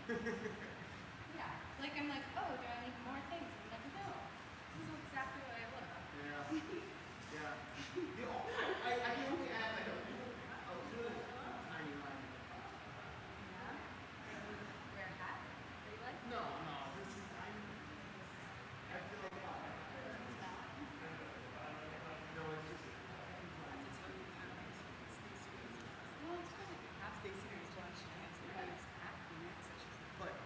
Yeah. Like, I'm like, oh, do I need more things? I'm like, no. This is exactly what I look. Yeah. Yeah. I can only add like a little tiny line. Yeah. Wear a hat? Are you like? No, this is I feel like no, it's just Well, it's funny. Have Stacy next lunch. She can't see how it's acting it, so she's like, but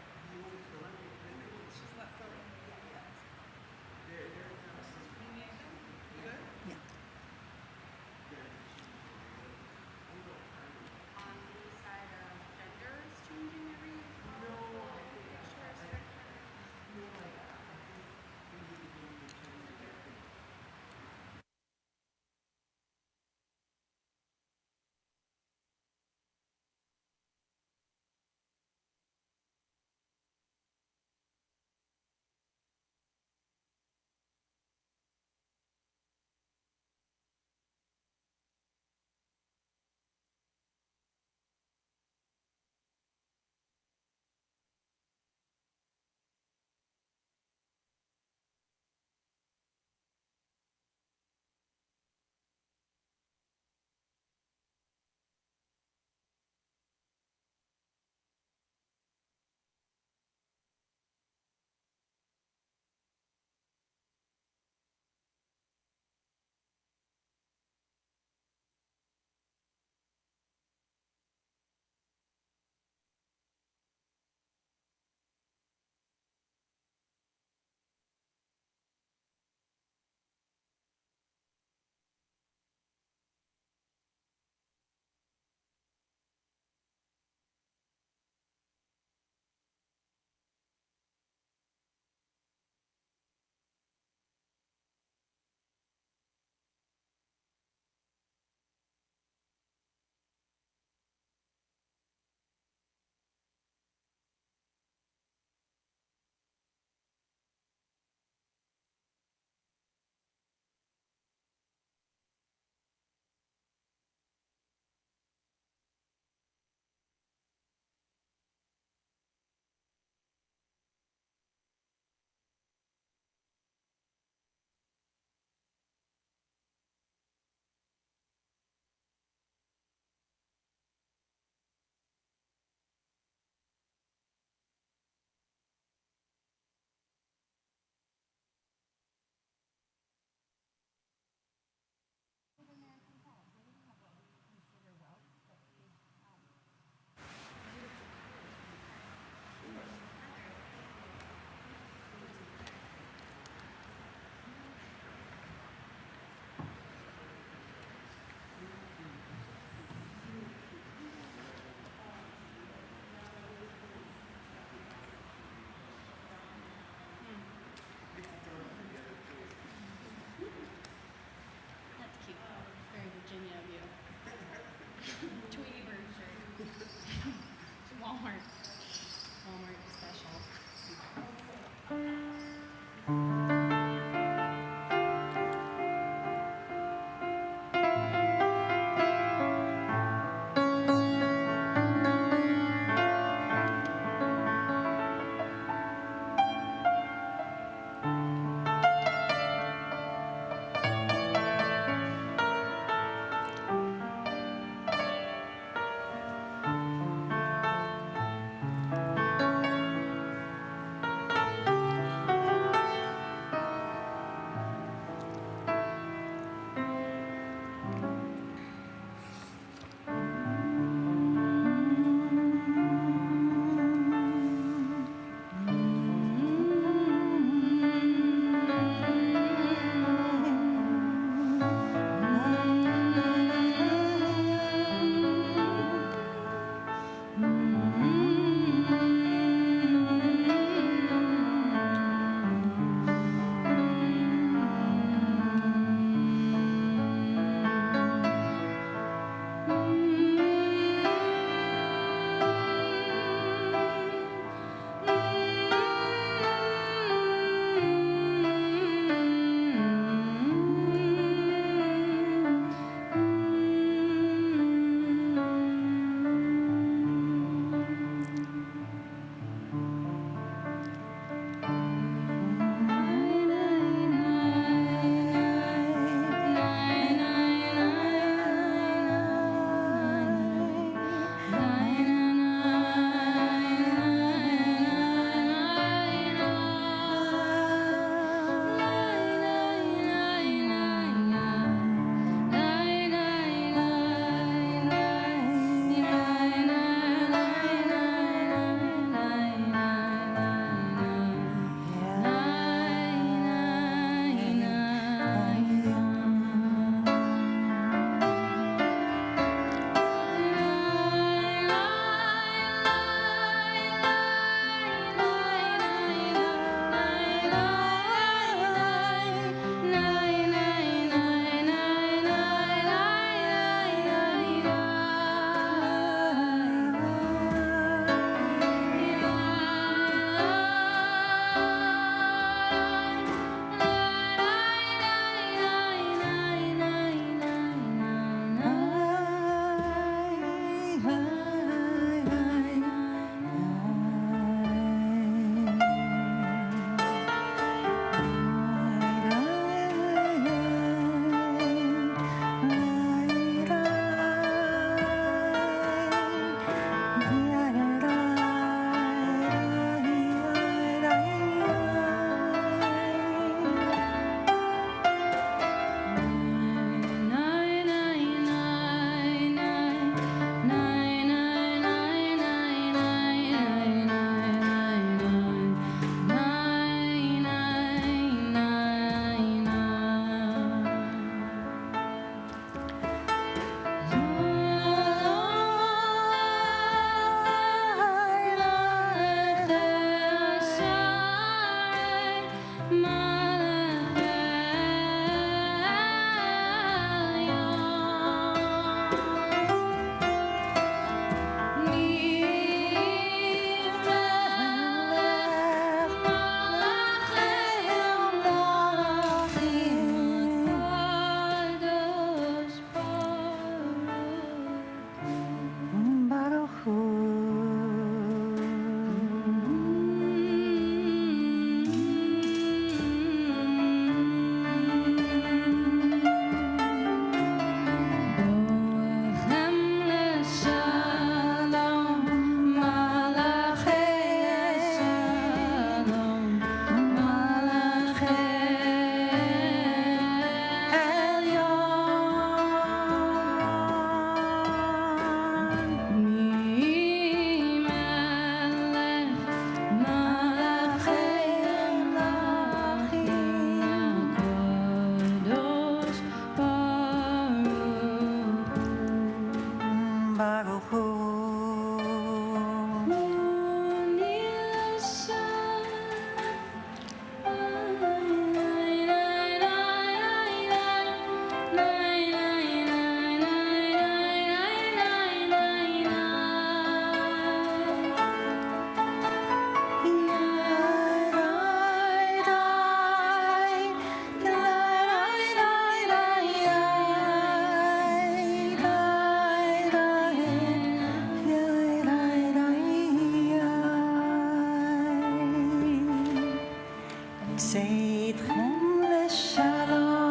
Seidchem leshalom,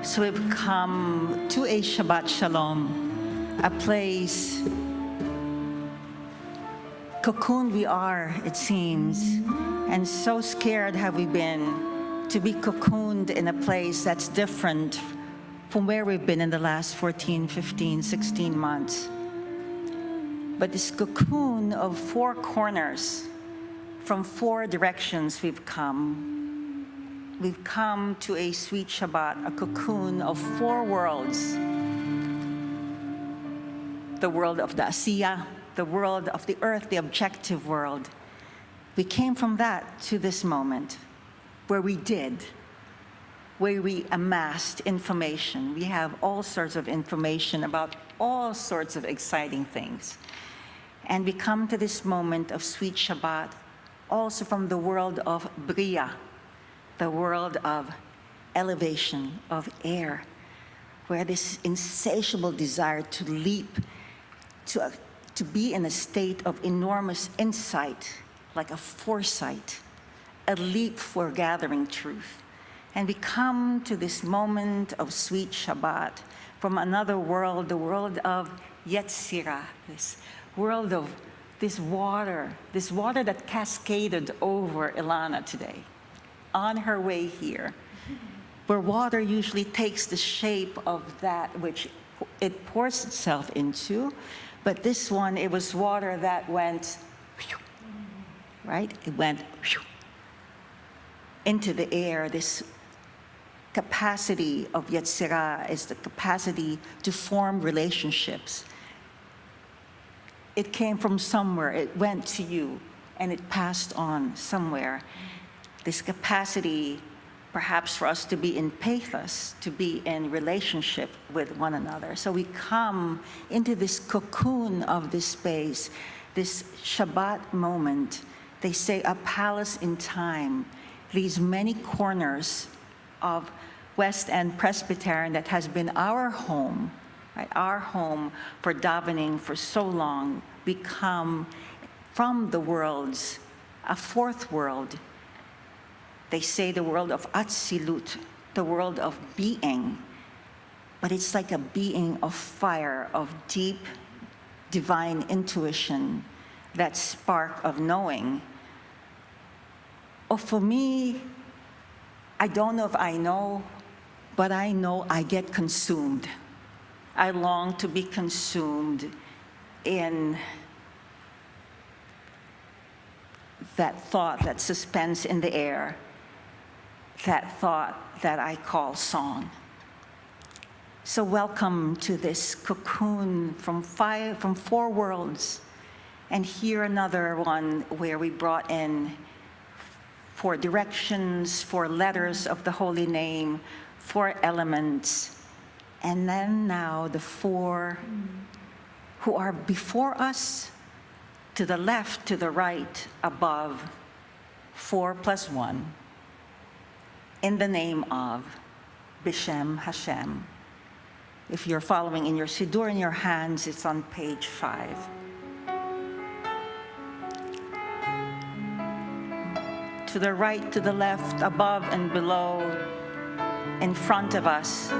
So we've come to a Shabbat Shalom, a place, cocooned we are, it seems, and so scared have we been to be cocooned in a place that's different from where we've been in the last 14, 15, 16 months. But this cocoon of four corners, from four directions we've come. We've come to a sweet Shabbat, a cocoon of four worlds. The world of the Asiya, the world of the earth, the objective world. We came from that to this moment where we did, where we amassed information. We have all sorts of information about all sorts of exciting things. And we come to this moment of sweet Shabbat also from the world of Bria, the world of elevation, of air, where this insatiable desire to leap, to be in a state of enormous insight, like a foresight, a leap for gathering truth. And we come to this moment of sweet Shabbat from another world, the world of Yetzirah, this world of this water that cascaded over Ilana today, on her way here, where water usually takes the shape of that which it pours itself into. But this one, it was water that went, right? It went into the air. This capacity of Yetzirah is the capacity to form relationships. It came from somewhere, it went to you, and it passed on somewhere. This capacity, perhaps for us to be in pathos, to be in relationship with one another. So we come into this cocoon of this space, this Shabbat moment. They say a palace in time, these many corners of West End Presbyterian that has been our home, right? Our home for davening for so long, become from the worlds, a fourth world. They say the world of Atzilut, the world of being, but it's like a being of fire, of deep divine intuition, that spark of knowing. Oh, for me, I don't know if I know, but I know I get consumed. I long to be consumed in that thought, that suspense in the air, that thought that I call song. So welcome to this cocoon from four worlds, and here another one where we brought in four directions, four letters of the holy name, four elements, and then now the four who are before us, to the left, to the right, above, 4 + 1, in the name of B'Shem Hashem. If you're following in your Siddur in your hands, it's on page 5. To the right, to the left, above and below, in front of us.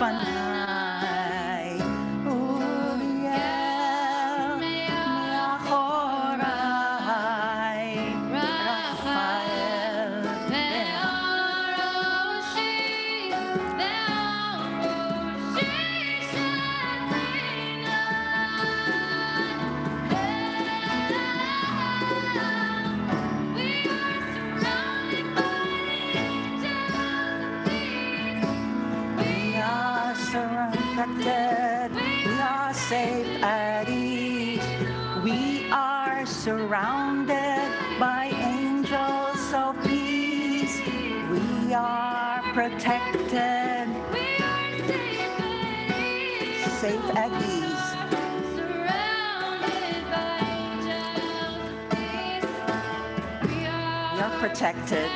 לפניי, אוריאל מאחוריי, רפאל protected, we are safe at ease. We are surrounded by angels of peace. We are protected, safe at ease. Surrounded by angels of peace. We are Protected.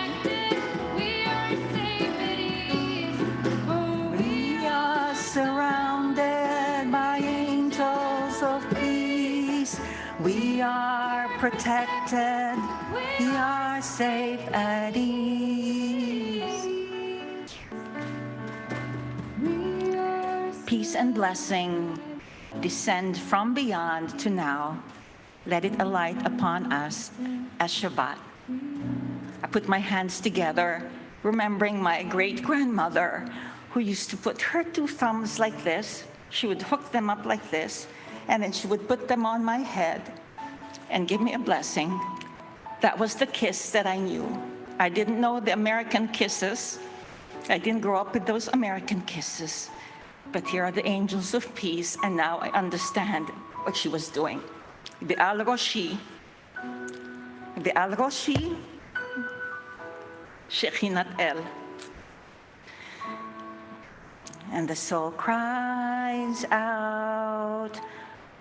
We are safe at ease. We are surrounded by angels of peace. We are protected. We are safe at ease. Peace and blessing descend from beyond to now. Let it alight upon us as Shabbat. I put my hands together, remembering my great-grandmother who used to put her two thumbs like this. She would hook them up like this, and then she would put them on my head and give me a blessing. That was the kiss that I knew. I didn't know the American kisses. I didn't grow up with those American kisses. But here are the angels of peace, and now I understand what she was doing. The Al-Roshi, Shekhinat El. And the soul cries out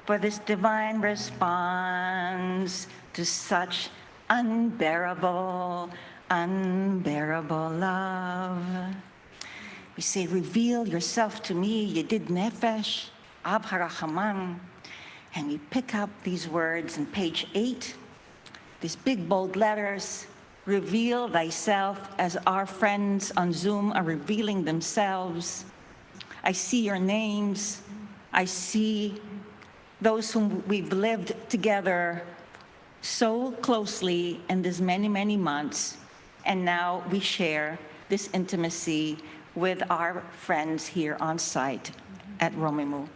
for this divine response to such unbearable love. We say, reveal yourself to me, Yedid Nefesh, Ab Harachaman. And we pick up these words on page 8, these big bold letters. Reveal thyself as our friends on Zoom are revealing themselves. I see your names. I see those whom we've lived together so closely in these many, many months. And now we share this intimacy with our friends here on site at Romemu.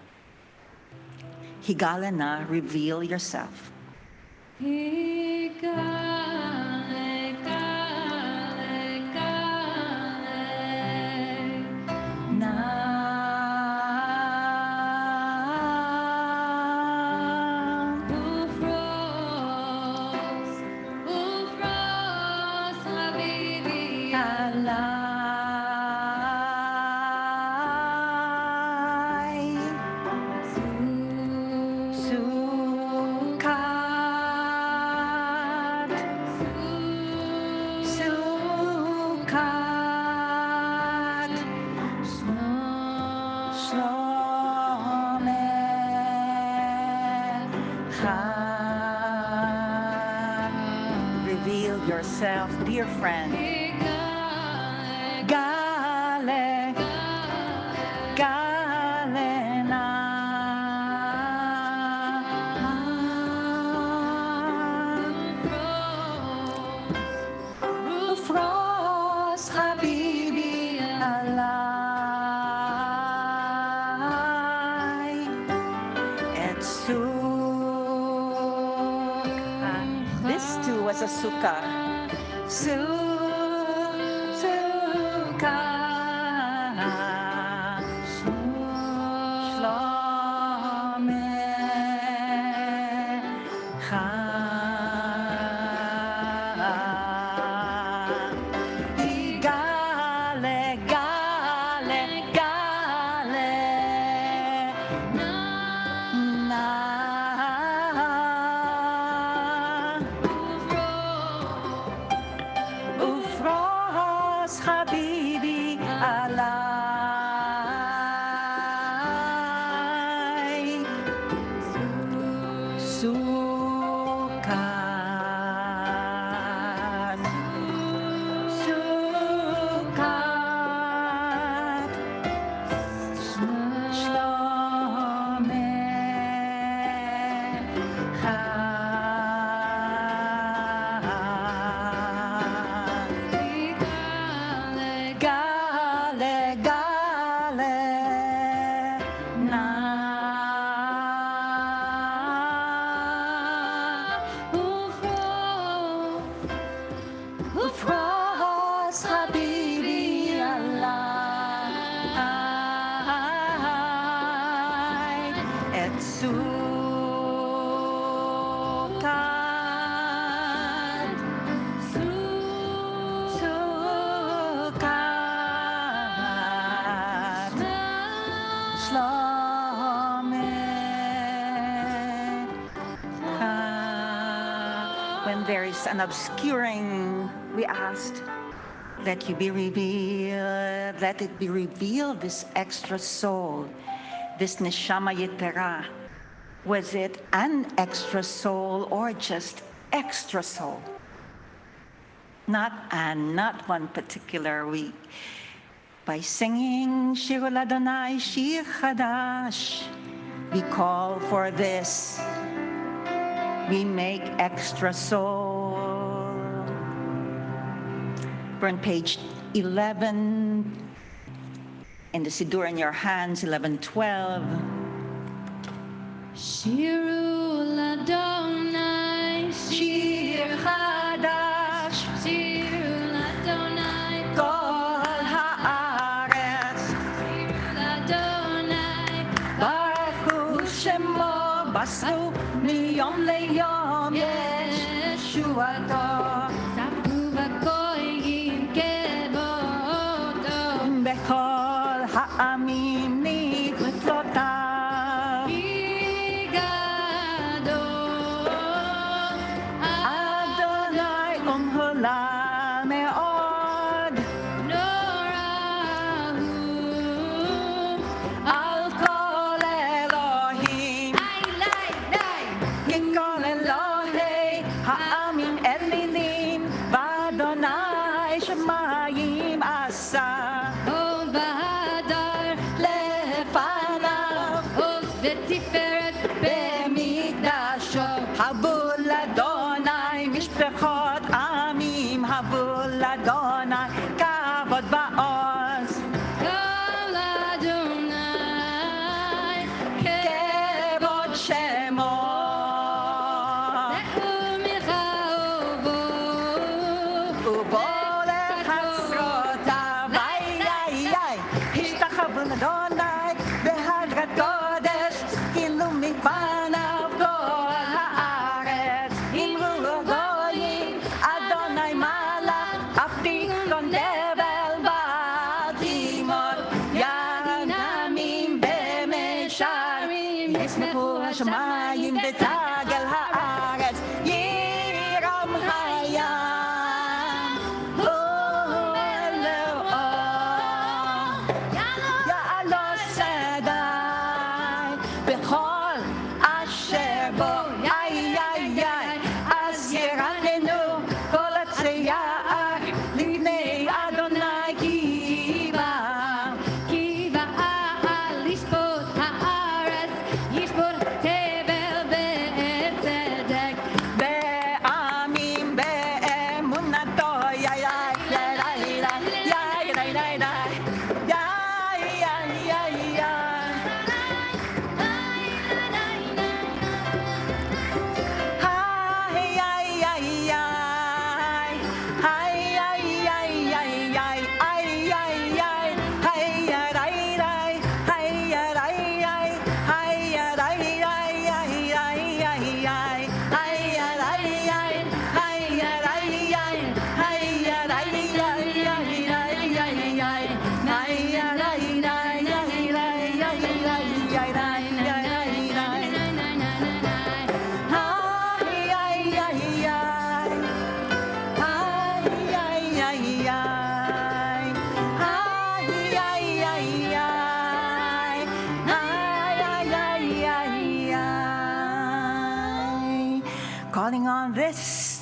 Higala na, reveal yourself. Reveal yourself, dear friend. Gale, galena. Ufros, habibi, alay. Etsu. This too was a sukkah. Sukkah. Shlomecha. Igale, gale, gale. Na. Gale, gale, na. Ufros habibi alay, et sukat, sukat, shlomet. When there is an obscuring, we asked, let you be revealed, let it be revealed, this extra soul, this neshama yetera. Was it an extra soul or just extra soul? Not one particular. By singing Shir Adonai, Shir Chadash, we call for this. We make extra soul. We're on page 11 in the Siddur in your hands, 11:12. Shiru Ladonai, Shir Chadash, Shiru Ladonai, Kol Haaretz, Shiru Ladonai, Baruch Shemo, Basru Miyom Leyom Yeshuato. Sapu Vakoyim Kevoto, Bechol ha'amim nitzvotav. Gadol, Adonai umhulal me'od. Norahu, Al kol Elohim. Kikol Elohei ha'amim elilim. V'Adonai shemayim asa. Od Vahadar, Lefanav Od V'Tiferet, במקדשו. הבו לאדוני משפחות עמים, הבו לאדוני כבוד בעוז. Kol Adonai, כבוד שמו. ובו לחצרותיו. השתחוו לאדוני בהדרת קודש, כאילו מפניו כל הארץ. אמרו הגויים, אדוני מלך, אף תיכון תבל בעל תימות. ינמים במישרים, ישמחו השמיים ותגל הארץ. יירום הים, הוא אלוהו. יעלו שדי בכל אשר בו. אז ירננו כל הצייר לפני אדוני כי בא. כי באה לשפוט הארץ, ישפוט תבל וצדק. בעמים באמונתו. Calling on this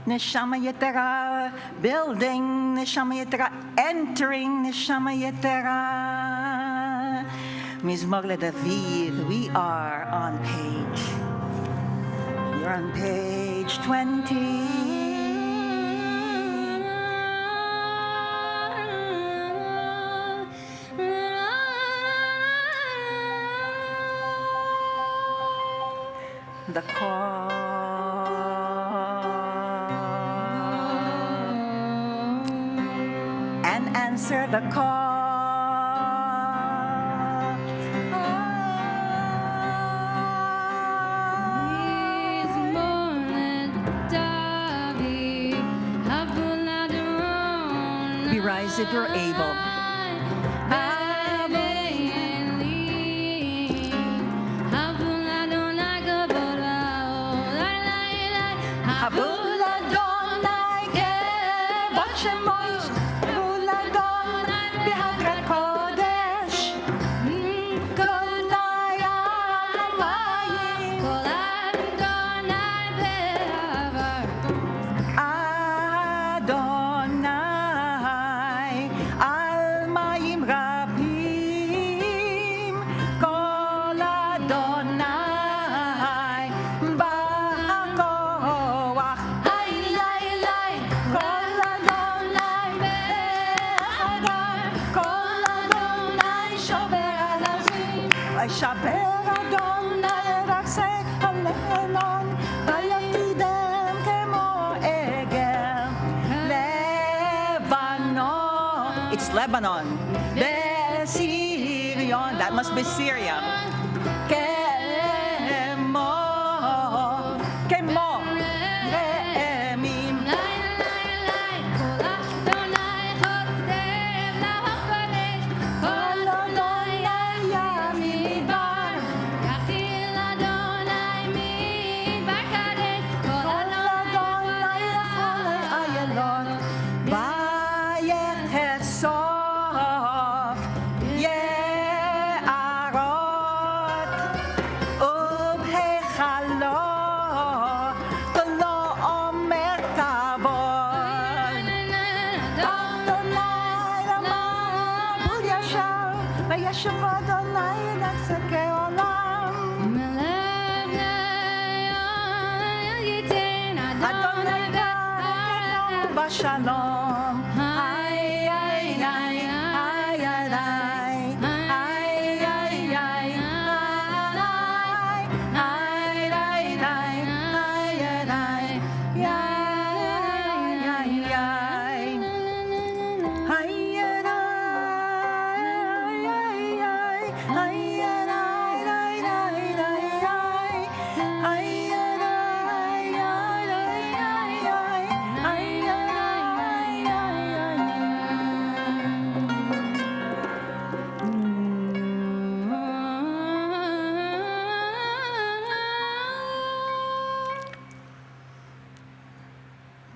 Neshama Yetera, building Neshama Yetera, entering Neshama Yetera. Mizmor LeDavid, we are on page. You're on page 20. the call and answer the call. We rise if you're able. It's Lebanon. Syrian. That must be Syria. Shalom. Ay, ay, ay, ay, ay, ay, ay, ay, ay,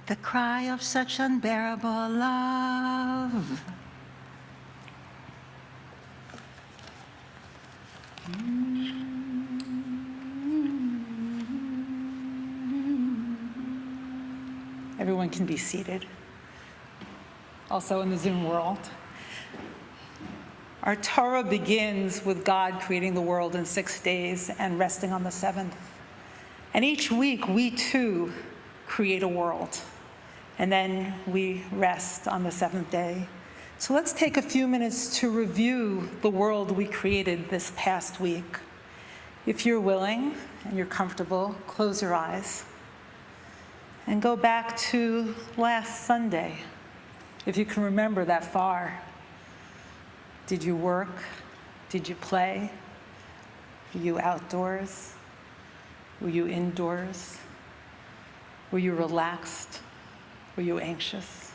the cry of such unbearable love. Everyone can be seated. Also in the Zoom world. Our Torah begins with God creating the world in 6 days and resting on the seventh. And each week we too create a world. And then we rest on the seventh day. So let's take a few minutes to review the world we created this past week. If you're willing and you're comfortable, close your eyes and go back to last Sunday, if you can remember that far. Did you work? Did you play? Were you outdoors? Were you indoors? Were you relaxed? Were you anxious?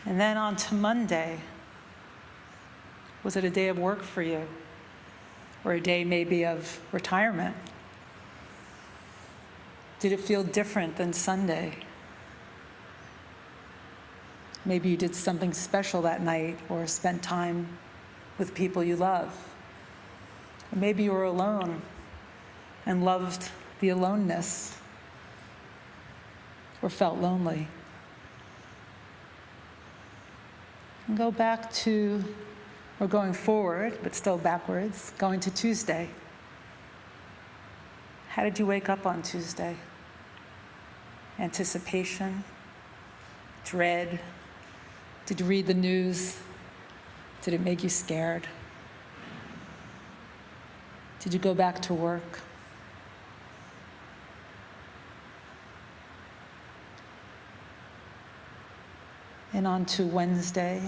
And then on to Monday. Was it a day of work for you? Or a day maybe of retirement? Did it feel different than Sunday? Maybe you did something special that night or spent time with people you love. Or maybe you were alone and loved the aloneness or felt lonely. And go back to, or going forward, but still backwards, going to Tuesday. How did you wake up on Tuesday? Anticipation, dread. Did you read the news? Did it make you scared? Did you go back to work? and onto Wednesday.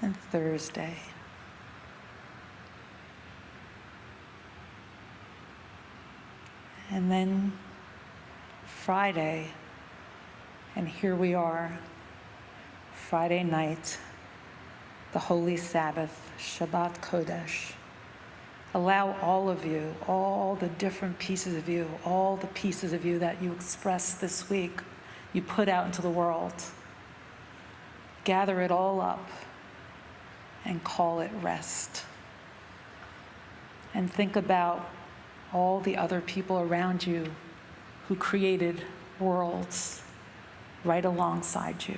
And Thursday. And then Friday, and here we are, Friday night, the Holy Sabbath, Shabbat Kodesh. Allow all of you, all the different pieces of you, all the pieces of you that you express this week, you put out into the world. Gather it all up and call it rest. And think about all the other people around you who created worlds right alongside you.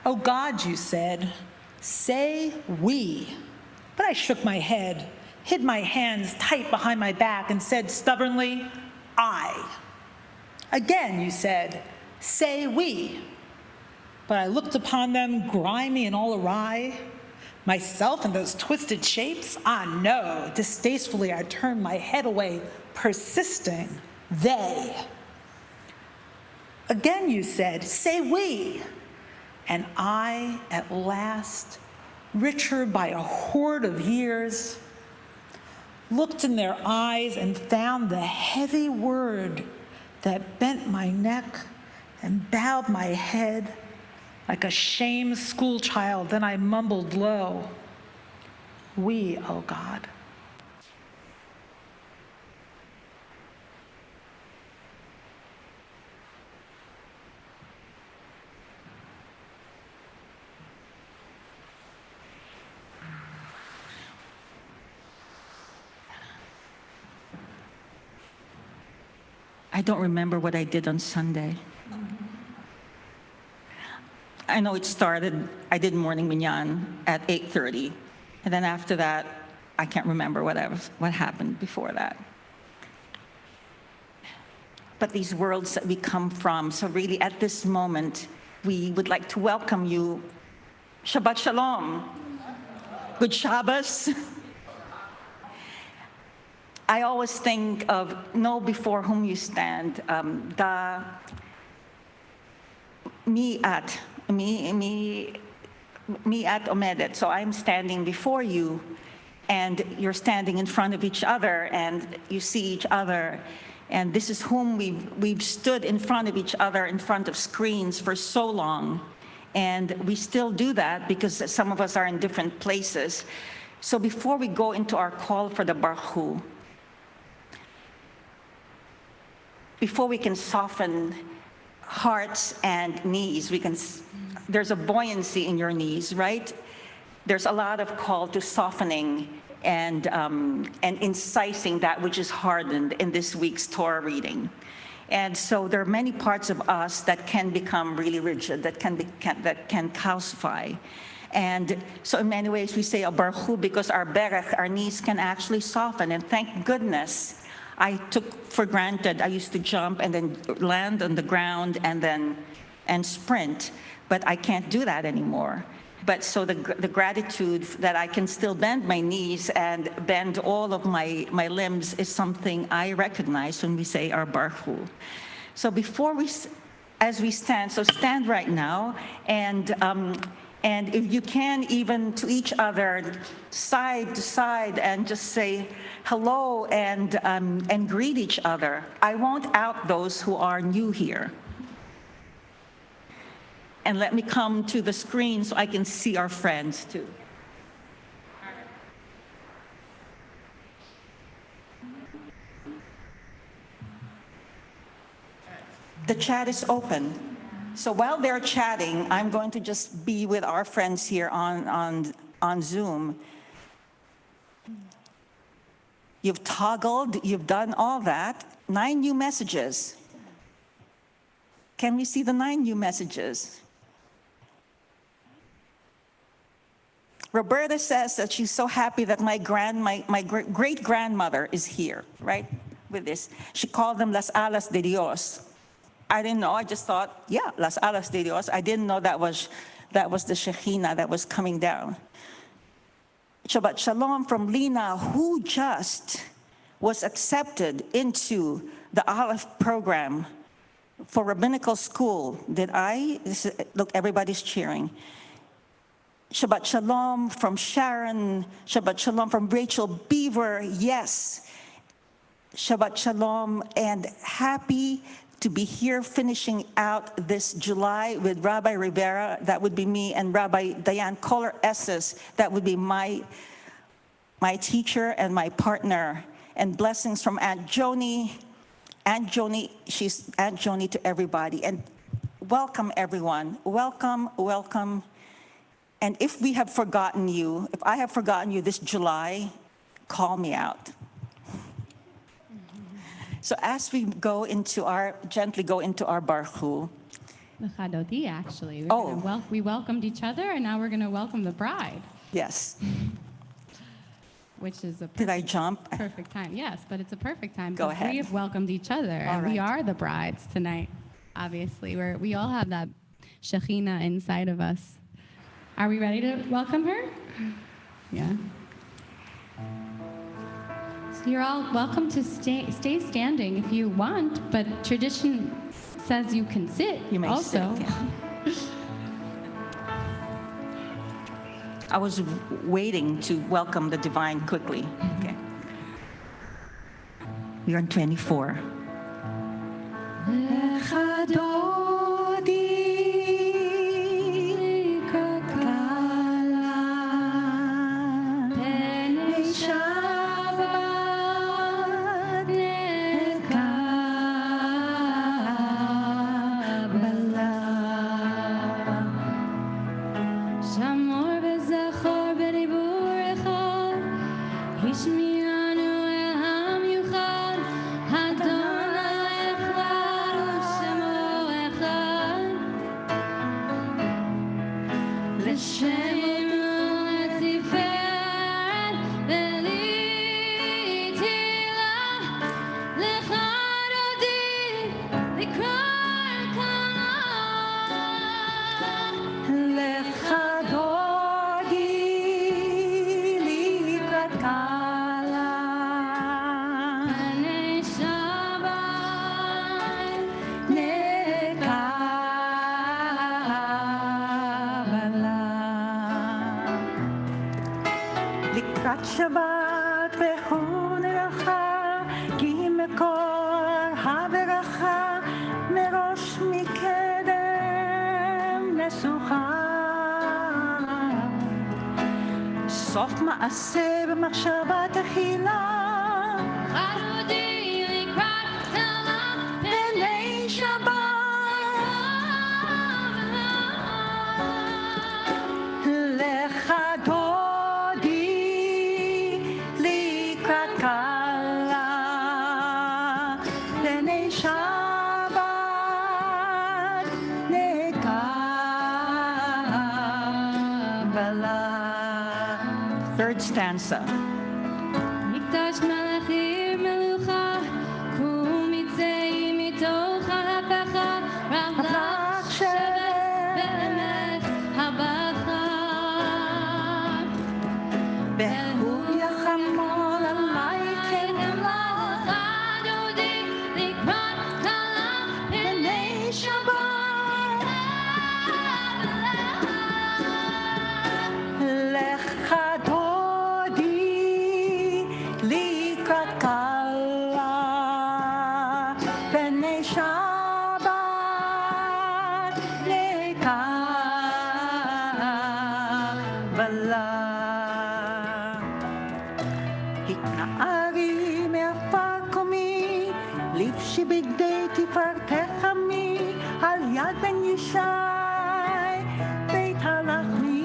Oh God, you said, say we. But I shook my head, hid my hands tight behind my back, and said stubbornly, I. Again, you said, say we. But I looked upon them grimy and all awry. Myself in those twisted shapes? Ah, no. Distastefully, I turned my head away, persisting, they. Again, you said, say we. And I, at last, richer by a hoard of years, looked in their eyes and found the heavy word that bent my neck and bowed my head like a shamed schoolchild. Then I mumbled low, we, oh God. I don't remember what I did on Sunday. I know it started, I did morning minyan at 8:30. And then after that, I can't remember what happened before that. But these worlds that we come from, so really at this moment, we would like to welcome you. Shabbat Shalom. Good Shabbos. I always think of know before whom you stand. Me at omedet. So I'm standing before you, and you're standing in front of each other, and you see each other. And this is whom we've stood in front of each other, in front of screens for so long. And we still do that because some of us are in different places. So before we go into our call for the Baruch Hu, before we can soften hearts and knees, there's a buoyancy in your knees, right? There's a lot of call to softening and incising that which is hardened in this week's Torah reading. And so there are many parts of us that can become really rigid, that can calcify. And so in many ways we say a Baruch Hu because our berech, our knees can actually soften. And thank goodness I took for granted, I used to jump and then land on the ground and sprint, but I can't do that anymore. But so the gratitude that I can still bend my knees and bend all of my limbs is something I recognize when we say our Baruch Hu. So as we stand, so stand right now, and if you can, even to each other, side to side, and just say hello and greet each other. I won't out those who are new here. And let me come to the screen so I can see our friends too. The chat is open. So while they're chatting, I'm going to just be with our friends here on Zoom. You've toggled, you've done all that. 9 new messages. Can we see the 9 new messages? Roberta says that she's so happy that my great-grandmother is here, right, with this. She called them Las Alas de Dios. I didn't know, I just thought, yeah, Las Alas de Dios. I didn't know that was the Shekhinah that was coming down. Shabbat Shalom from Lena, who just was accepted into the Aleph program for rabbinical school, look, everybody's cheering. Shabbat Shalom from Sharon, Shabbat Shalom from Rachel Beaver, yes. Shabbat Shalom, and happy to be here finishing out this July with Rabbi Rivera, that would be me, and Rabbi Diane Kohler-Esses, that would be my teacher and my partner. And blessings from Aunt Joni. Aunt Joni, she's Aunt Joni to everybody. And welcome, everyone. Welcome, welcome. And if we have forgotten you, if I have forgotten you this July, call me out. So as we gently go into our Baruch The Chadoti, actually. Oh. We welcomed each other, and now we're going to welcome the bride, yes. which is a Did I jump? perfect time. Yes, but it's a perfect time Go because ahead. we have welcomed each other, All and we right. are the brides tonight, obviously. We all have that Shekhinah inside of us. Are we ready to welcome her? Yeah. So you're all welcome to stay standing if you want, but tradition says you can sit You may also. sit, yeah. I was waiting to welcome the divine quickly. Okay. We are on 24. שמור וזכור בדיבורך, השמיענו אל המיוחד, אדוני אחד ושמו אחד. לשם ולתפארת ולתהילה, לך דודי לקרוא אלקנה. לך דודי לקראת כלה. בני שבת נקבלה. לקראת שבת והוא נרחה, כי מקור הברכה מראש מקדם נסוכה. סוף מעשה במחשבה תחילה, חרודי לקראת כלה בני שבת. לך דודי לקראת כלה, בני שבת נקבלה. Third stanza. מקדש מלאכים מלוכה, קום יצא מתוך ההפכה, רב לך שבת באמת הבכה. והוא יחמול עלייכם לך, דודי לקראת כלה בני שבת. לך דודי לקראת כלה, בני שבת נקבלה. התנערי מעפר קומי, לבשי בגדי תפארתך עמי, על יד בן ישי בית הלחמי.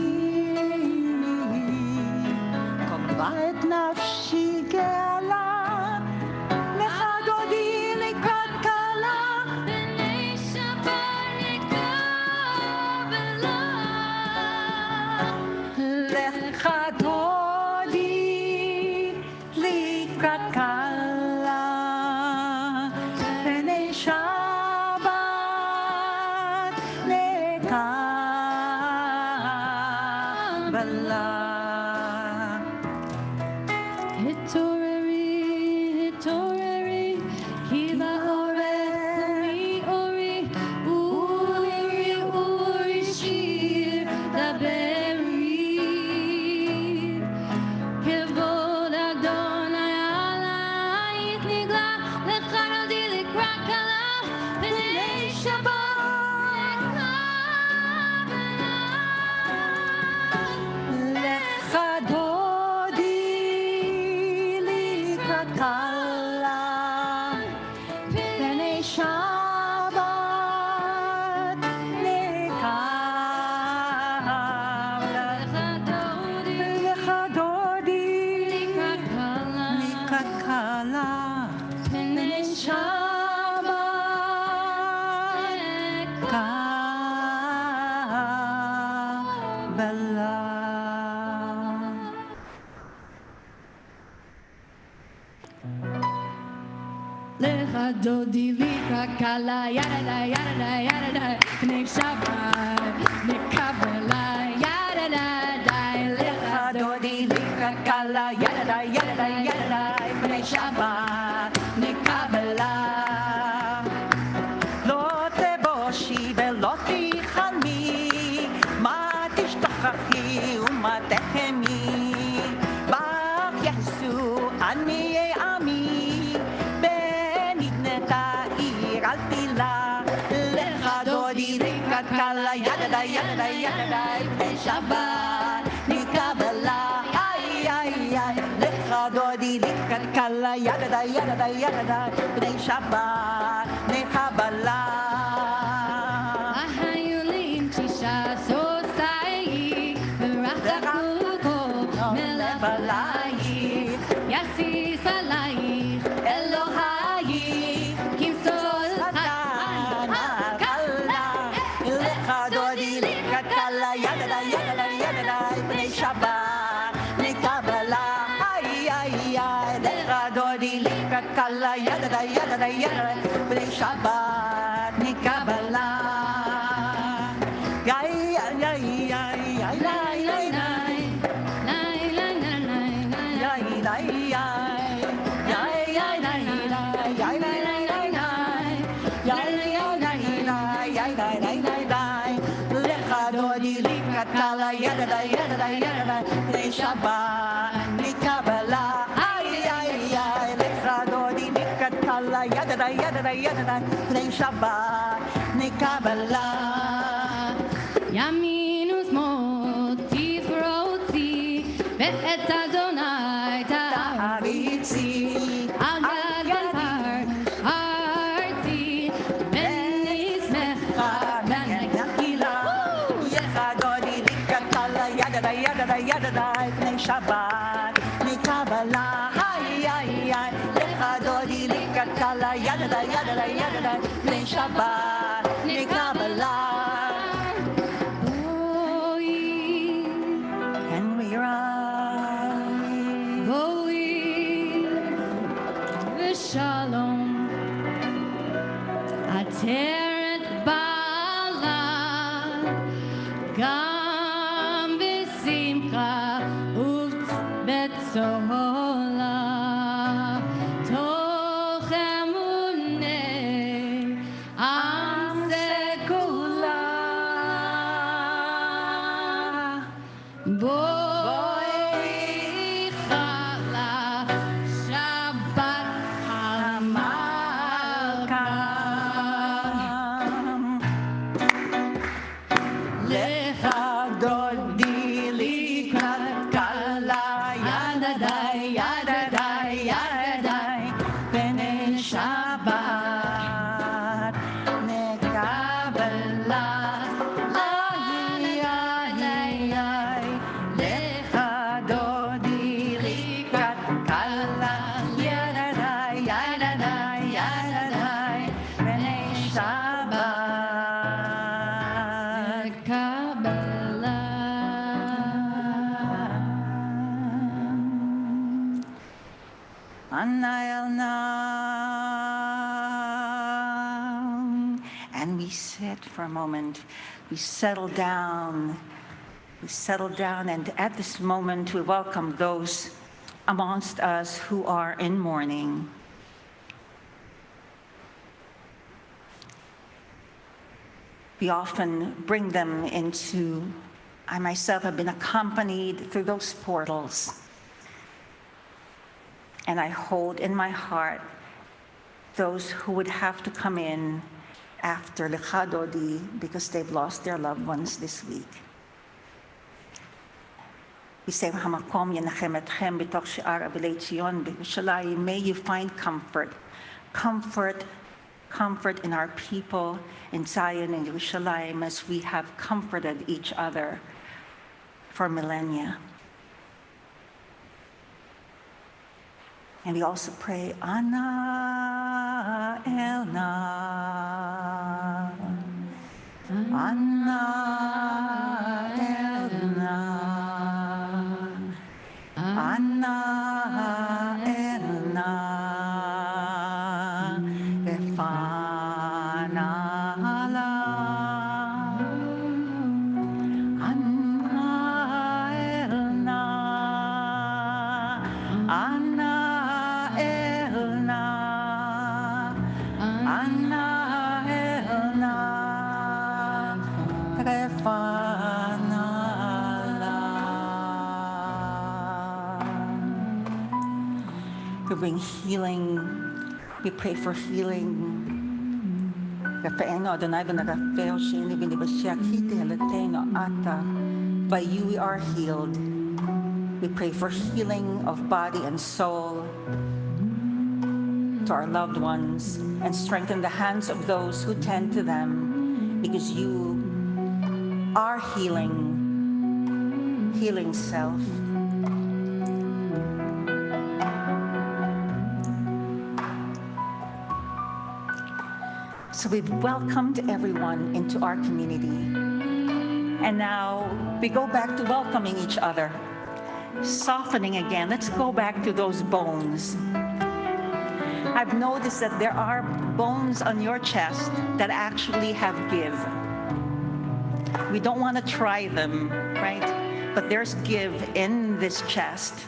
קרבה את נפשי גאלה, לך דודי לקראת כלה. בני שבת נקבלה. לך דודי לקראת כלה, בני שבת נקבלה. התעוררי, Lecha dodi lika kala yada yada yada Bnei Shabbat Kabala yada Lecha dodi lika kala yada yada Bnei Shabbat Kabbalat lo teboshi velo tichami ma tishtochachi uma tehemi bach Yesu ani ami benitneta ir al tila lecha dodi lika kala yada Bnei Shabbat Kabbalat lecha dodi lika kala yada Bnei Shabbat Kabbalat Ahayulim Chisha Sosai Verachakuko Melabalai Yasi Salai Elohai Kimsol Kala lecha dodi lika kala yada Bnei Shabbat Kabbalat lecha dodi lika kala yada Bnei Shabbat Kabbalat lecha dodi lika kala yada Bnei Shabbat Kabbalat lecha dodi lika kala yada Bnei Shabbat Kabbalat Yaminus Moti Froti Ve'et Adonai Aritzi Agad Arti Benis Mecha Nakila lecha dodi lika kala yada Bnei Shabbat Kabbalat lecha dodi lika kala yada Bnei Shabbat Kabbalat and we rise Boi V'Shalom Ateret Bala Gam V'Simcha Uvtz Betzola Toch Emunei Am Sekula Boi Chala Shabbat HaMalka lecha dodi lika kala yada Bnei Shabbat Kabbalat lecha dodi lika kala yada Bnei Shabbat Kabbalah and we sit for a moment. We settle down, and at this moment we welcome those amongst us who are in mourning. We often bring them into, I myself have been accompanied through those portals. And I hold in my heart those who would have to come in after Lecha Dodi because they've lost their loved ones this week. We say, "Hamakom yenachem etchem b'toch she'ar avilei Tzion b'Yerushalayim." May you find comfort in our people in Zion and Yerushalayim as we have comforted each other for millennia. And we also pray, Ana Elna, Ana Elna, Ana Elna. Anna Elna, Anna Elna, Refanala. We bring healing. We pray for healing. By you we are healed. We pray for healing of body and soul to our loved ones and strengthen the hands of those who tend to them, because you are healing self. So we've welcomed everyone into our community. And now we go back to welcoming each other. Softening again. Let's go back to those bones. I've noticed that there are bones on your chest that actually have give. We don't want to try them, right? But there's give in this chest.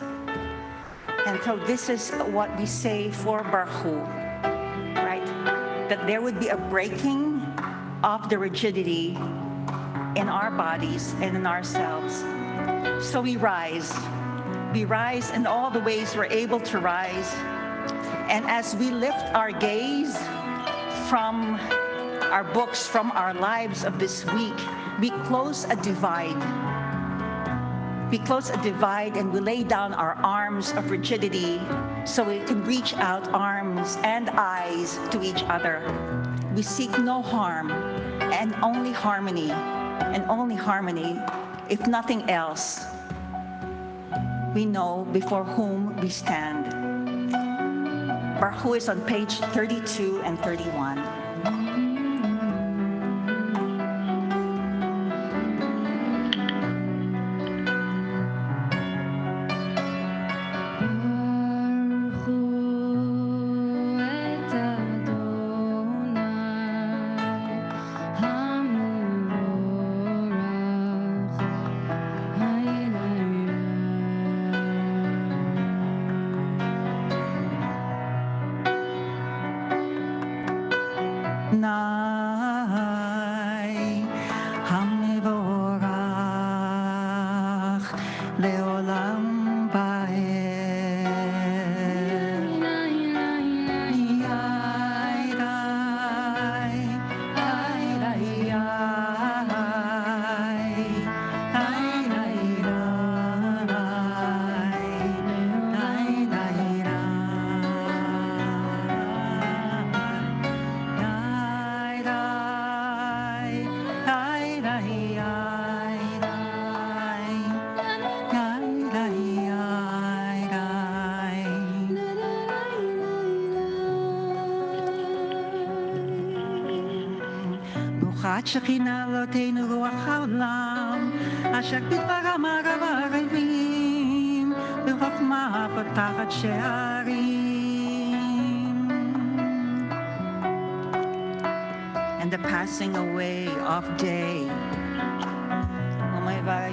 And so this is what we say for Barhu, right? That there would be a breaking of the rigidity in our bodies and in ourselves. So we rise. We rise in all the ways we're able to rise. And as we lift our gaze from our books, from our lives of this week, we close a divide. We close a divide and we lay down our arms of rigidity so we can reach out arms and eyes to each other. We seek no harm and only harmony. And only harmony, if nothing else. We know before whom we stand. Barhu is on page 32 and 31. שכינה לא תינו רוח העולם, אשר בדברה מרבים, בחוכמה פותחת שערים. And the passing away of day.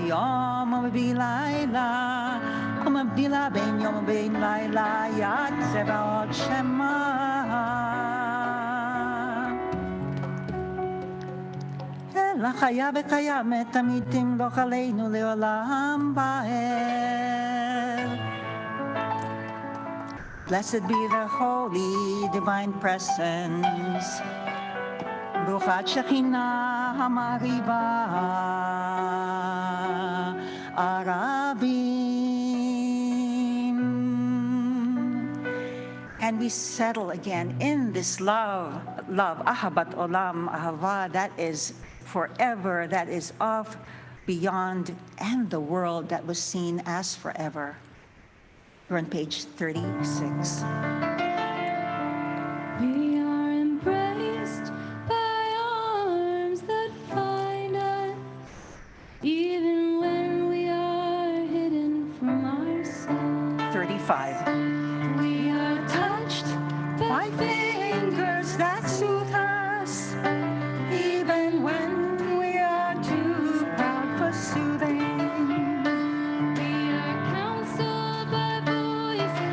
יום ובלילה, ומבדילה בין יום ובין לילה, יד צבאות שמה. לחיה וקיימת תמיד תמלוך עלינו לעולם ועד. Blessed be the holy divine presence. ברוכת שכינה המריבה ערבים. And we settle again in this love, ahabat olam, ahava, that is forever, that is of, beyond, and the world that was seen as forever. We're on page 36. We are embraced by arms that find us, even when we are hidden from ourselves. 35. We are touched by fingers that soothe us, even when we are too proud for soothing. We are counseled by voices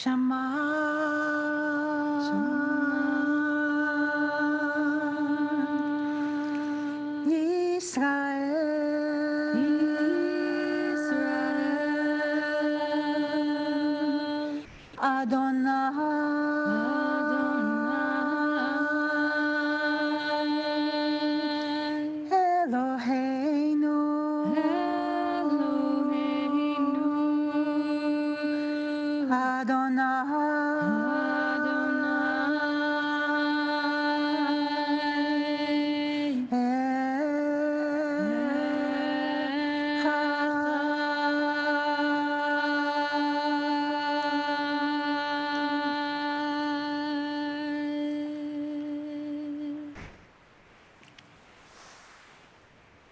Israel, Adonai, Eloheinu, Adonai,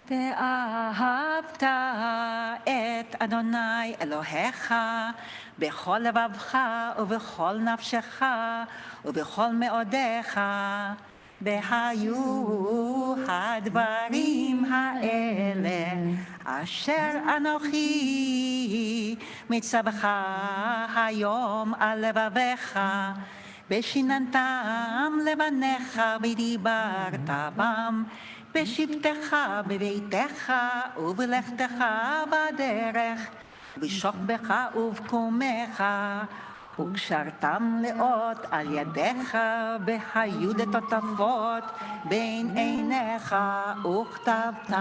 ואהבת את אדוני אלוהיך בכל לבבך ובכל נפשך ובכל מאודיך, והיו הדברים האלה אשר אנוכי מצווך היום על לבביך, ושיננתם לבניך ודיברת בם בשבתך בביתך ובלכתך בדרך, בשוכבך ובקומך, וקשרתם לאות על ידיך, והיו לטוטפות בין עיניך, וכתבתם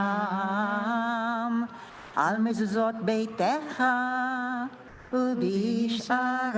על מזוזות ביתך ובשעריך.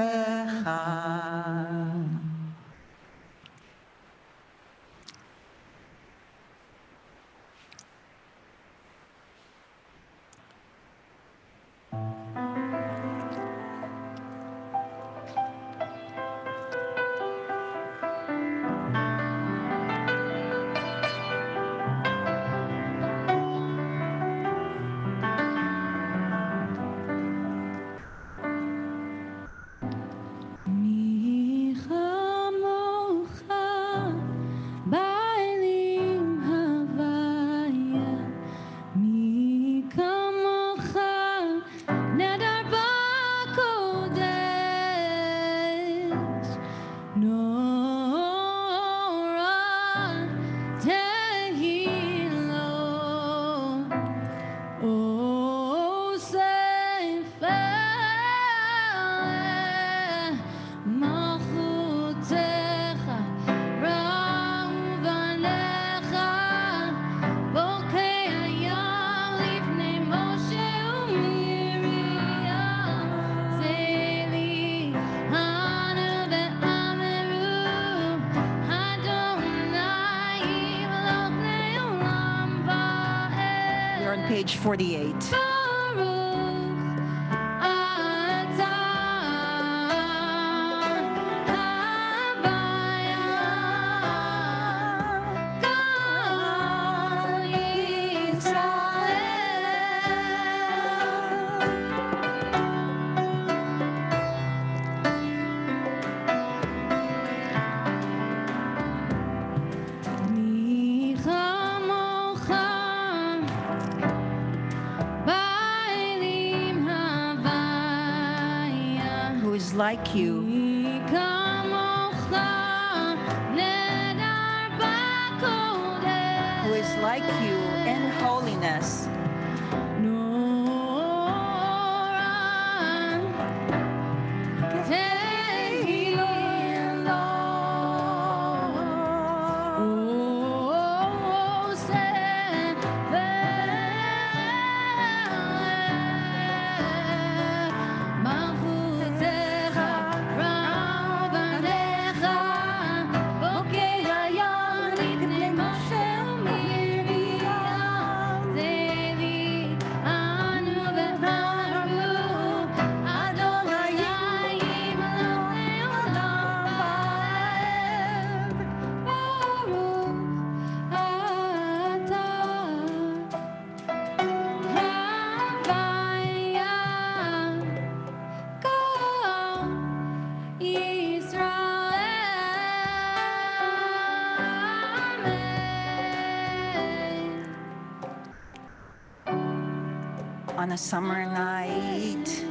Page 48. Like you, who is like you in holiness, on a summer night,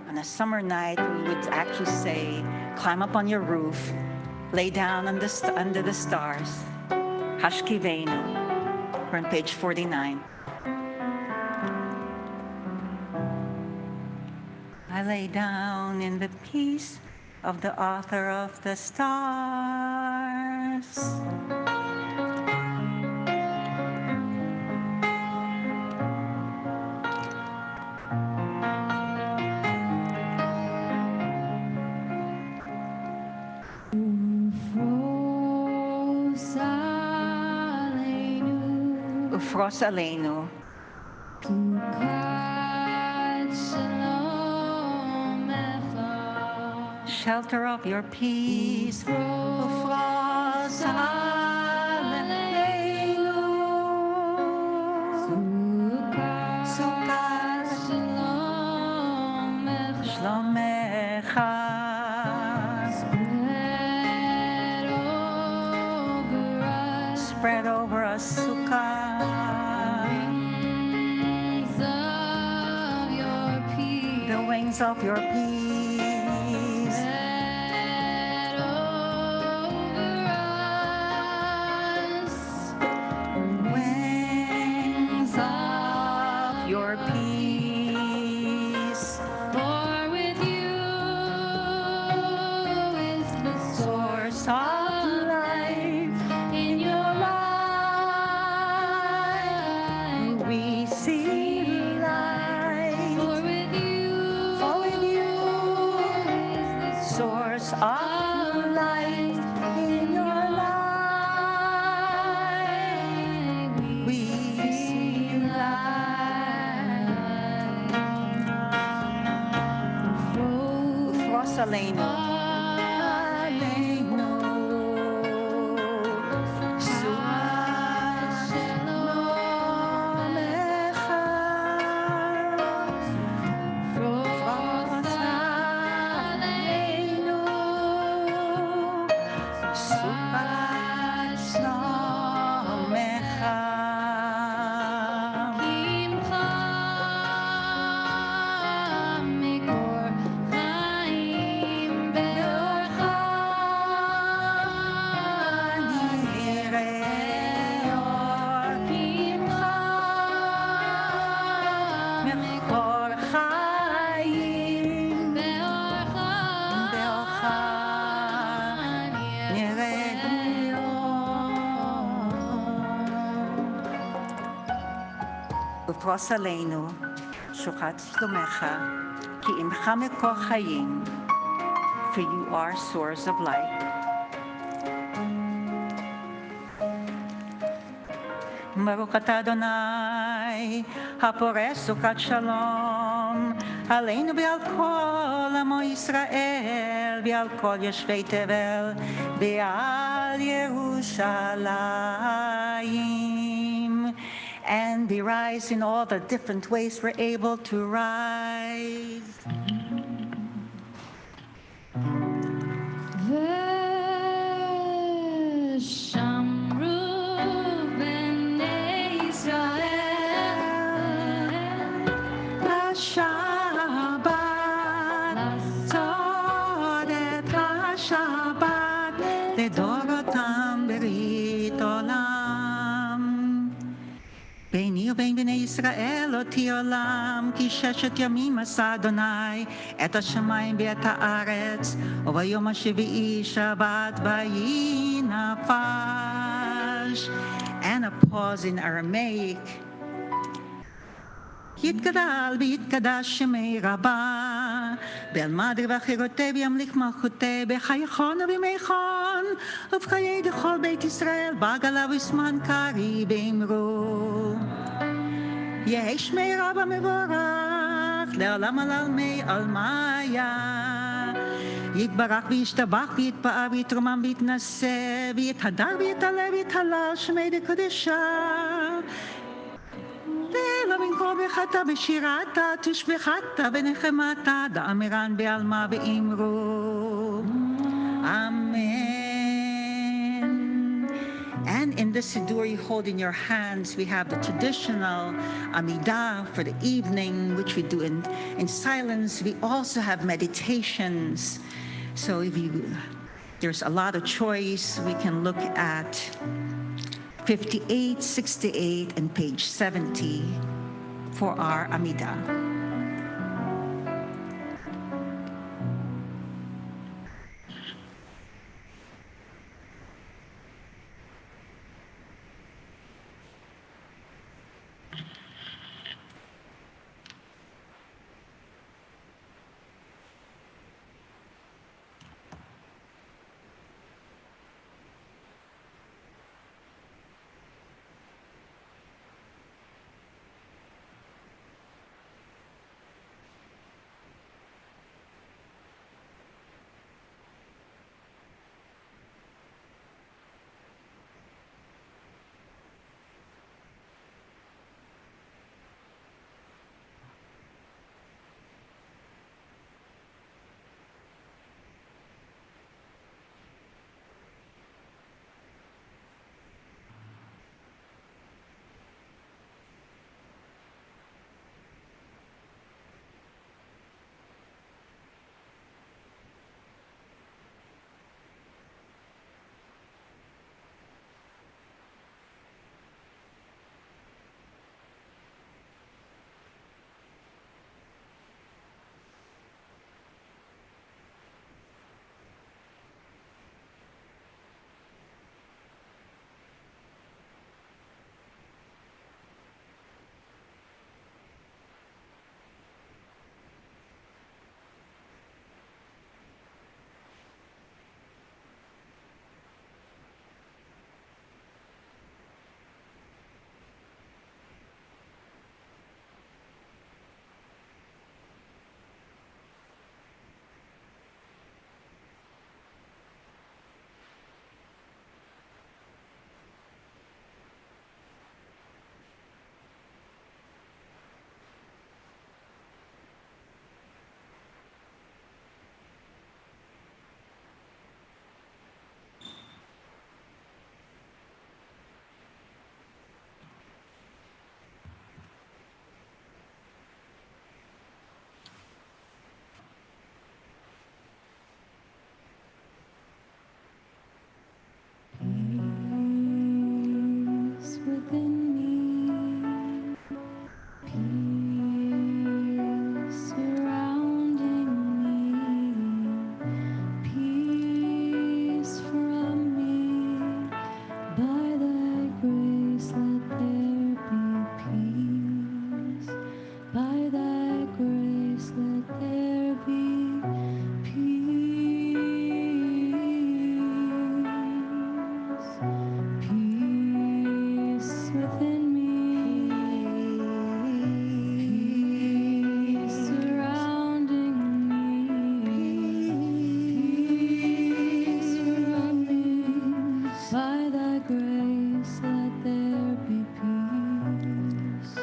on on a summer night, we would actually say, climb up on your roof, lay down under the stars. Hashkivenu. We're on page 49. I lay down in the peace of the author of the stars. Ufros Aleinu. Shelter of your peace. Ufros Aleinu. Sukkah Shlomecha. Spread over us, Sukkah. The wings of your peace. Spread over us. Wings of your peace. For with you is the Source of life. in your life. We see light. For with you is the Source of light in your life. We see light. Ufros Aleinu. Aleinu. Sukkah Shlomecha. Ufros Aleinu. Sukkah Shlomecha. Kimcha mikor chaim beorcha. Nirei or Kimcha mikor chaim beorcha. beorcha. Nirei or. Ufros Aleinu, Sukkah Shlomecha, ki imcha mikor chaim, for you are source of light. Baruch atah Adonai, hapores sukat shalom, aleinu be'al kol amo Yisrael, be'al kol yoshvei tevel, be'al Yerushalayim. And we rise in all the different ways we're able to rise. V'shamru b'nei Yisrael Shabbat, Todet HaShabbat, לדורותם ברית עולם. ביני ובין בני ישראל לא תהיה עולם, כי 6 ימים עשה אדוני את השמיים ואת הארץ, וביום השביעי שבת ויהי נפש. And a pause in Aramaic. יתגדל ויתקדש שמי רבה, באלמד ובחירותי וימליך מלכותי, בחייכון ובימיכון, ובחיי דכל בית ישראל, בעגלה וזמן קרי באמרו. יהי שמי רבה מבורך, לעולם עלמי עלמיה. יתברך וישתבח ויתפאר ויתרומם ויתנשא, ויתהדר ויתעלה ויתהלל שמי דקדושה. ולא במקום בחטא בשירתה, תושבחתה ונחמתה, דאמרן בעלמה ואמרו. Amen. And in the Siddur you hold in your hands, we have the traditional Amidah for the evening, which we do in silence. We also have meditations. So there's a lot of choice. We can look at 58, 68, and page 70 for our Amidah. Peace within me, peace surrounding me, peace from me. By thy grace let there be peace. By thy grace let there be peace. Peace within me, peace surrounding me, peace from me. By thy grace let there be peace.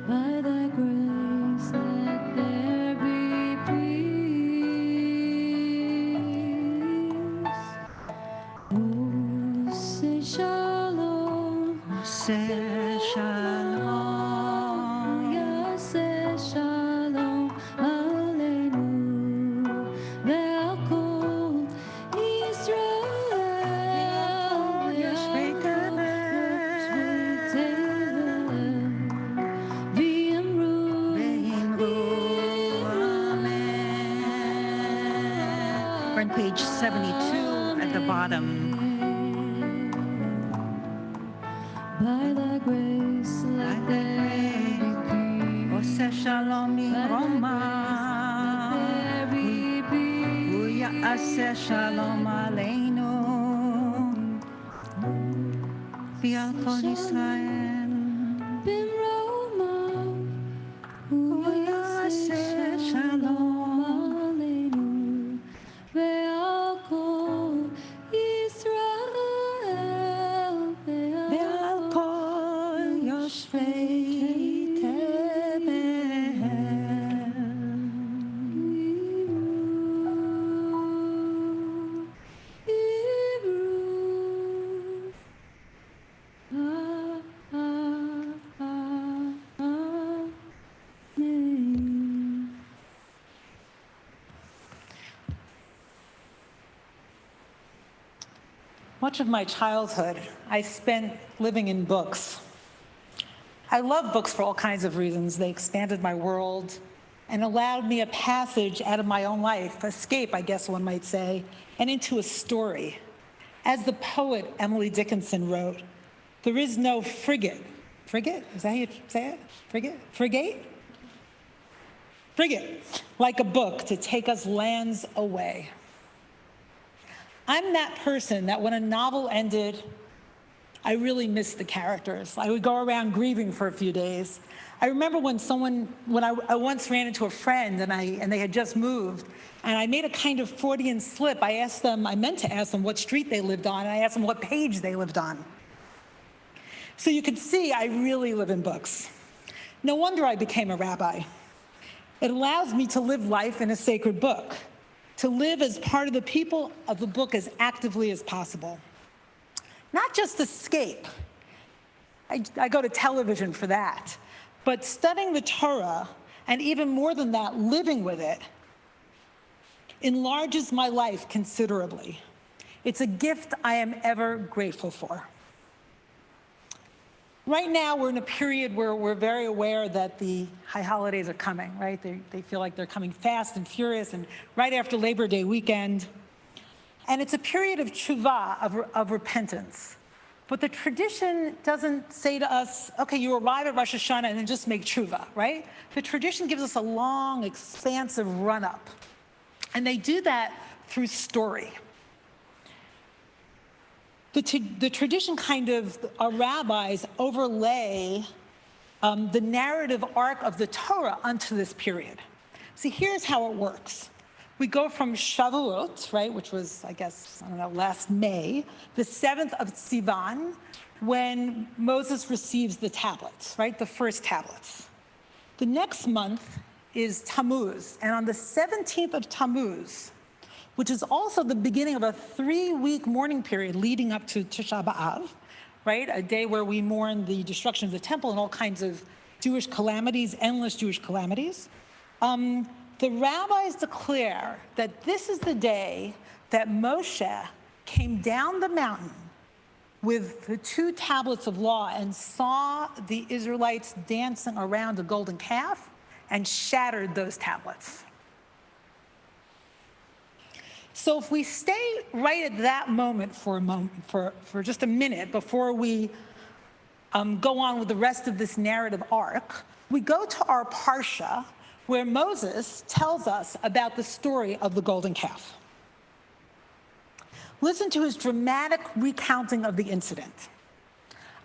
By thy grace let there be peace. Oh, say shalom. Say shalom. Say shalom aleinu ve'al Israel Yoshvei v'yamru Amen. We're on page 72 at the bottom. By thy grace let there be peace. Ose shalom Roma. There be peace. Uya ase shalom aleinu. V'al kol Yisrael. B'Roma, Uya ase shalom. aleinu, ve'al kol Yisrael, Ve'al kol yoshvei tevel. Much of my childhood I spent living in books. I love books for all kinds of reasons. They expanded my world and allowed me a passage out of my own life, escape, I guess one might say, and into a story. As the poet Emily Dickinson wrote, there is no frigate. Frigate? Is that how you say it? Frigate? Frigate? Frigate, like a book to take us lands away. I'm that person that when a novel ended, I really missed the characters. I would go around grieving for a few days. I remember when I once ran into a friend and they had just moved, and I made a kind of Freudian slip. I meant to ask them what street they lived on, and I asked them what page they lived on. So you could see I really live in books. No wonder I became a rabbi. It allows me to live life in a sacred book, to live as part of the people of the book as actively as possible. Not just escape. I go to television for that. But studying the Torah, and even more than that, living with it, enlarges my life considerably. It's a gift I am ever grateful for. Right now, we're in a period where we're very aware that the high holidays are coming, right? They feel like they're coming fast and furious, and right after Labor Day weekend. And it's a period of tshuva, of repentance. But the tradition doesn't say to us, okay, you arrive at Rosh Hashanah and then just make tshuva, right? The tradition gives us a long, expansive run-up. And they do that through story. The tradition our rabbis overlay the narrative arc of the Torah onto this period. See, here's how it works. We go from Shavuot, right, which was, I guess, last May, the 7th of Sivan, when Moses receives the tablets, right, the first tablets. The next month is Tammuz, and on the 17th of Tammuz, which is also the beginning of a 3-week mourning period leading up to Tisha B'Av, right? A day where we mourn the destruction of the temple and all kinds of Jewish calamities, endless Jewish calamities. The rabbis declare that this is the day that Moshe came down the mountain with the 2 tablets of law and saw the Israelites dancing around a golden calf and shattered those tablets. So if we stay right at that moment for just a minute before we go on with the rest of this narrative arc, we go to our parsha where Moses tells us about the story of the golden calf. Listen to his dramatic recounting of the incident.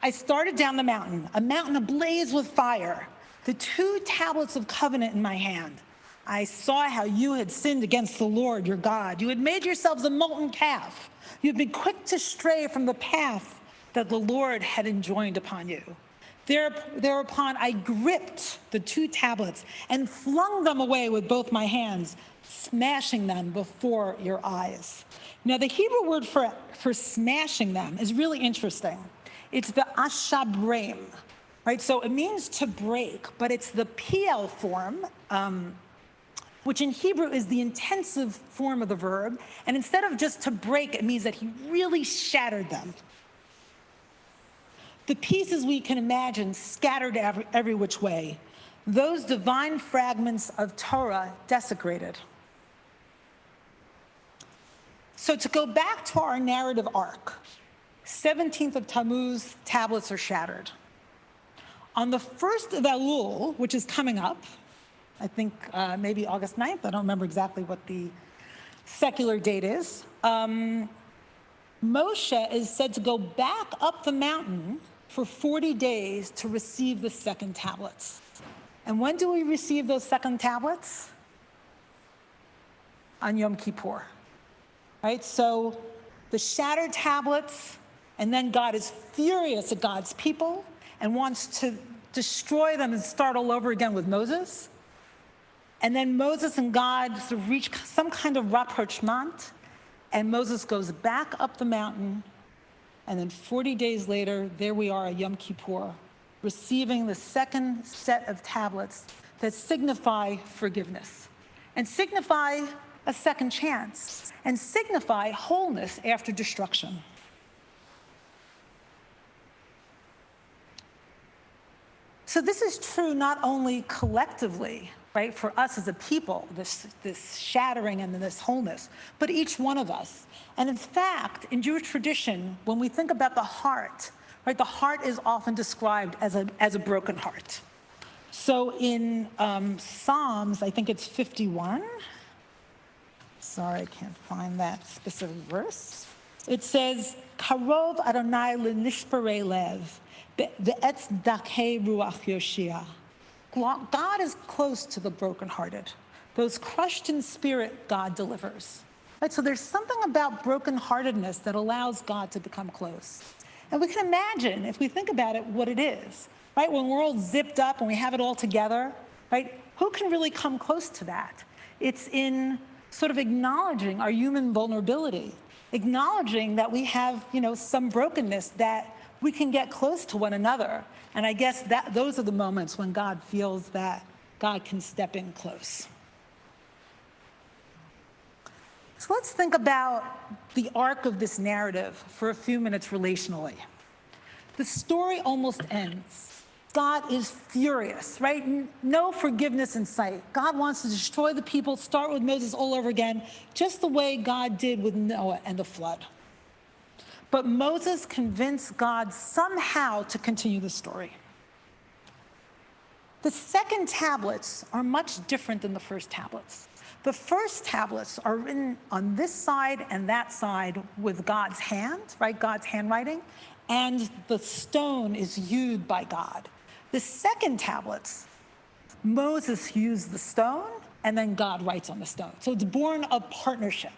I started down the mountain, a mountain ablaze with fire, the 2 tablets of covenant in my hand. I saw how you had sinned against the Lord, your God. You had made yourselves a molten calf. You had been quick to stray from the path that the Lord had enjoined upon you. Thereupon I gripped the 2 tablets and flung them away with both my hands, smashing them before your eyes. Now, the Hebrew word for smashing them is really interesting. It's the ashabreim, right? So it means to break, but it's the PL form, which in Hebrew is the intensive form of the verb. And instead of just to break, it means that he really shattered them. The pieces we can imagine scattered every which way. Those divine fragments of Torah desecrated. So to go back to our narrative arc, 17th of Tammuz, tablets are shattered. On the 1st of Elul, which is coming up, I think maybe August 9th, I don't remember exactly what the secular date is, Moshe is said to go back up the mountain for 40 days to receive the second tablets. And when do we receive those second tablets? On Yom Kippur, right? So the shattered tablets, and then God is furious at God's people and wants to destroy them and start all over again with Moses. And then Moses and God sort of reach some kind of rapprochement, and Moses goes back up the mountain, and then 40 days later, there we are at Yom Kippur, receiving the second set of tablets that signify forgiveness, and signify a second chance, and signify wholeness after destruction. So this is true not only collectively, right, for us as a people, this shattering and this wholeness, but each one of us. And in fact, in Jewish tradition, when we think about the heart, right, the heart is often described as a broken heart. So in Psalms, I think it's 51. Sorry, I can't find that specific verse. It says, Karov Adonai l'nishparei lev, ve'etz dakei ruach yoshia. God is close to the brokenhearted. Those crushed in spirit, God delivers. Right, so there's something about brokenheartedness that allows God to become close. And we can imagine, if we think about it, what it is. Right, when we're all zipped up and we have it all together, right, who can really come close to that? It's in sort of acknowledging our human vulnerability, acknowledging that we have, some brokenness, that we can get close to one another. And I guess that those are the moments when God feels that God can step in close. So let's think about the arc of this narrative for a few minutes relationally. The story almost ends. God is furious, right? No forgiveness in sight. God wants to destroy the people, start with Moses all over again, just the way God did with Noah and the flood. But Moses convinced God somehow to continue the story. The second tablets are much different than the first tablets. The first tablets are written on this side and that side with God's hand, right? God's handwriting, and the stone is hewed by God. The second tablets, Moses used the stone, and then God writes on the stone. So it's born of partnership.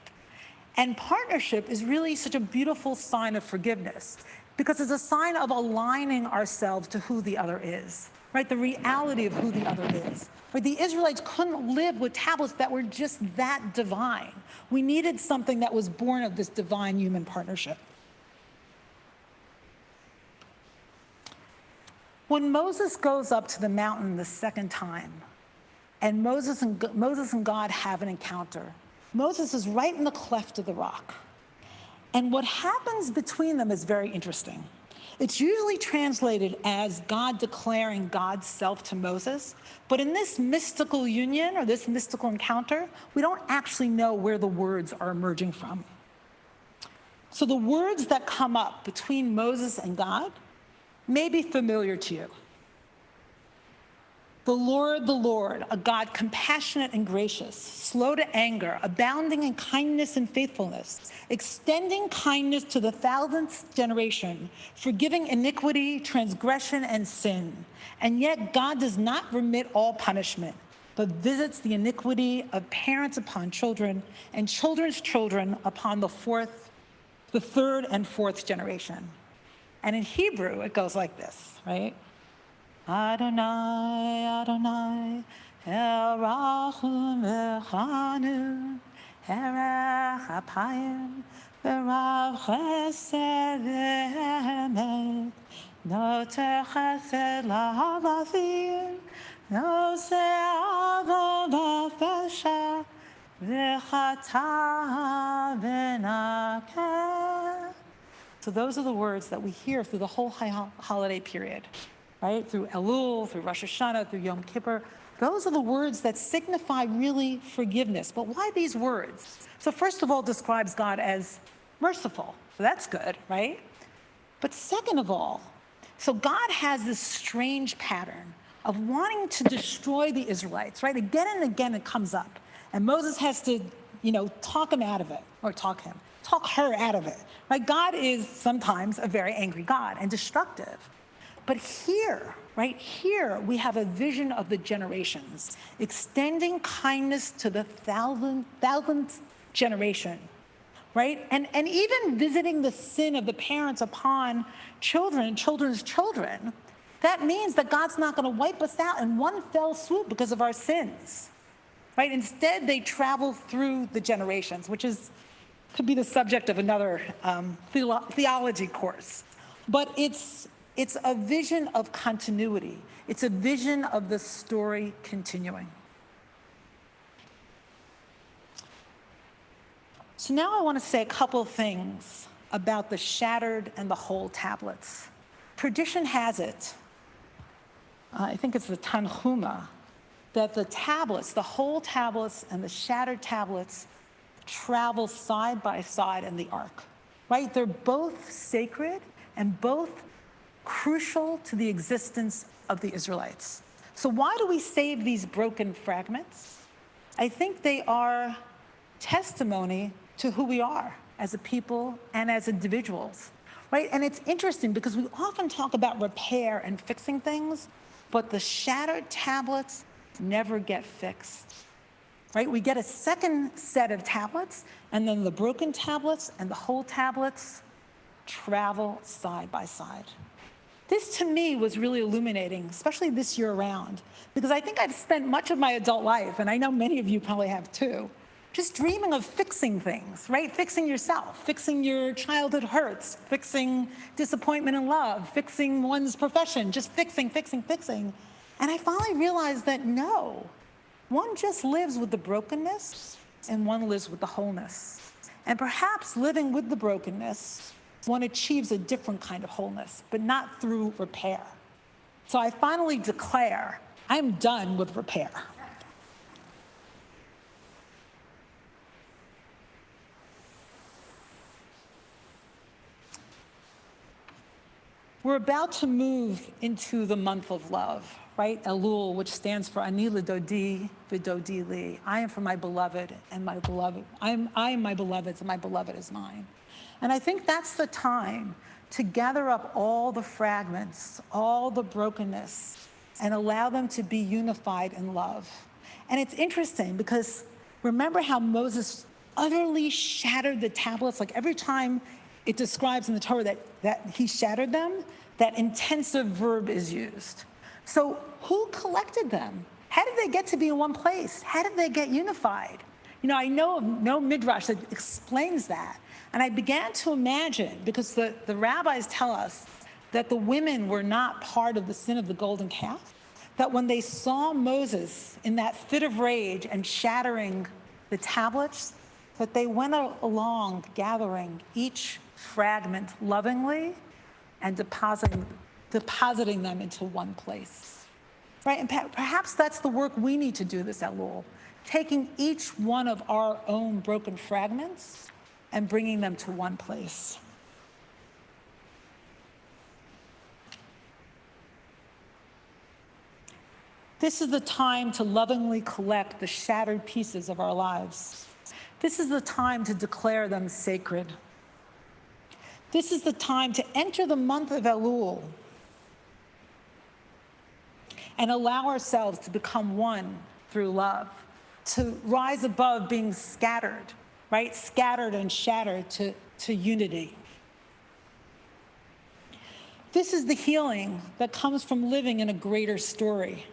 And partnership is really such a beautiful sign of forgiveness, because it's a sign of aligning ourselves to who the other is, right? The reality of who the other is. Right? The Israelites couldn't live with tablets that were just that divine. We needed something that was born of this divine human partnership. When Moses goes up to the mountain the second time, and Moses and God have an encounter, Moses is right in the cleft of the rock. And what happens between them is very interesting. It's usually translated as God declaring God's self to Moses, but in this mystical union or this mystical encounter, we don't actually know where the words are emerging from. So the words that come up between Moses and God may be familiar to you. The Lord, a God compassionate and gracious, slow to anger, abounding in kindness and faithfulness, extending kindness to the 1,000th generation, forgiving iniquity, transgression, and sin. And yet God does not remit all punishment, but visits the iniquity of parents upon children and children's children upon the third and fourth generation. And in Hebrew, it goes like this, right? Adonai, Adonai, Erachum v'chanu, Erech apayim, v'rav chesed v'emet, noter chesed la'avavim, noseh avon b'fesha, v'chata v'nakeh. So those are the words that we hear through the whole holiday period, right? Through Elul, through Rosh Hashanah, through Yom Kippur. Those are the words that signify really forgiveness. But why these words? So first of all, it describes God as merciful. So that's good, right? But second of all, so God has this strange pattern of wanting to destroy the Israelites, right? Again and again it comes up. And Moses has to, talk him out of it, or talk her out of it. Right? God is sometimes a very angry God and destructive. But here, right here, we have a vision of the generations, extending kindness to the 1,000th generation, right? And even visiting the sin of the parents upon children and children's children. That means that God's not going to wipe us out in one fell swoop because of our sins, right? Instead, they travel through the generations, which could be the subject of another theology course. But it's a vision of continuity. It's a vision of the story continuing. So now I want to say a couple things about the shattered and the whole tablets. Tradition has it I think it's the Tanhuma, that the tablets, the whole tablets and the shattered tablets travel side by side in the ark, right? They're both sacred and both crucial to the existence of the Israelites. So why do we save these broken fragments? I think they are testimony to who we are as a people and as individuals, right? And it's interesting because we often talk about repair and fixing things, but the shattered tablets never get fixed, right? We get a second set of tablets, and then the broken tablets and the whole tablets travel side by side. This, to me, was really illuminating, especially this year around, because I think I've spent much of my adult life, and I know many of you probably have too, just dreaming of fixing things, right? Fixing yourself, fixing your childhood hurts, fixing disappointment in love, fixing one's profession, just fixing. And I finally realized that no, one just lives with the brokenness and one lives with the wholeness. And perhaps living with the brokenness, one achieves a different kind of wholeness, but not through repair. So I finally declare, I'm done with repair. We're about to move into the month of love, right? Elul, which stands for Ani L'Dodi V'Dodi Li. I am for my beloved, and my beloved. I am my beloved's, and my beloved is mine. And I think that's the time to gather up all the fragments, all the brokenness, and allow them to be unified in love. And it's interesting because remember how Moses utterly shattered the tablets? Like every time it describes in the Torah that he shattered them, that intensive verb is used. So who collected them? How did they get to be in one place? How did they get unified? You know, I know of no midrash that explains that. And I began to imagine, because the rabbis tell us that the women were not part of the sin of the golden calf, that when they saw Moses in that fit of rage and shattering the tablets, that they went along gathering each fragment lovingly and depositing them into one place, right? And perhaps that's the work we need to do this Elul, taking each one of our own broken fragments and bringing them to one place. This is the time to lovingly collect the shattered pieces of our lives. This is the time to declare them sacred. This is the time to enter the month of Elul and allow ourselves to become one through love, to rise above being scattered, right? Scattered and shattered to unity. This is the healing that comes from living in a greater story,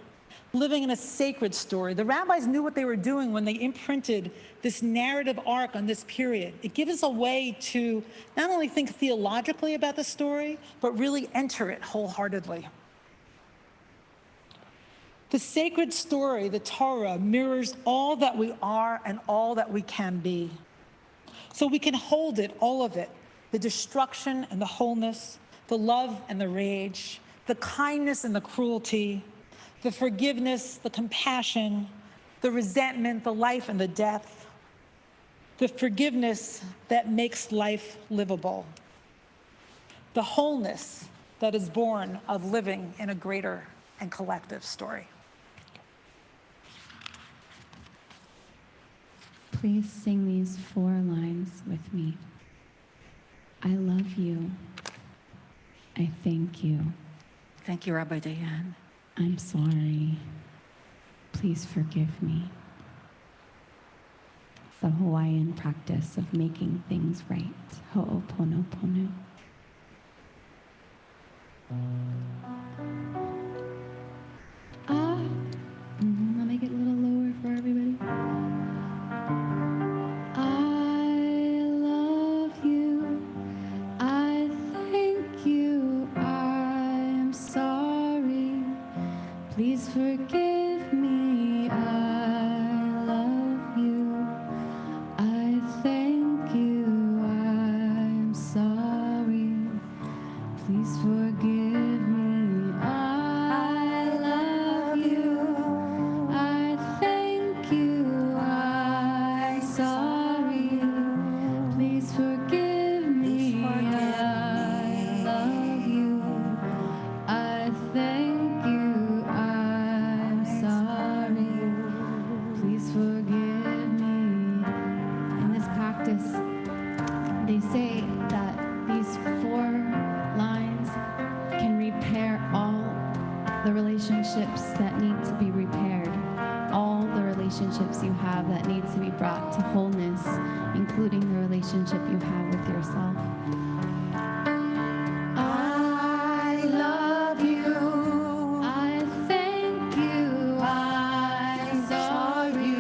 living in a sacred story. The rabbis knew what they were doing when they imprinted this narrative arc on this period. It gives us a way to not only think theologically about the story, but really enter it wholeheartedly. The sacred story, the Torah, mirrors all that we are and all that we can be. So we can hold it, all of it, the destruction and the wholeness, the love and the rage, the kindness and the cruelty, the forgiveness, the compassion, the resentment, the life and the death, the forgiveness that makes life livable, the wholeness that is born of living in a greater and collective story. Please sing these 4 lines with me. I love you. I thank you. Thank you, Rabbi Dayan. I'm sorry. Please forgive me. The Hawaiian practice of making things right. Ho'oponopono. I'll make it a little lower for everybody. I love you. I thank you. I'm sorry. Please forgive me. I love you. I thank you. I'm sorry. Please forgive me. I love thank you. I'm sorry. Please forgive me. In this practice, they say that these 4 lines can repair all the relationships that need to be repaired, all the relationships you have that need to be brought to wholeness, including the relationship you have with yourself. I love you. I thank you. I'm sorry.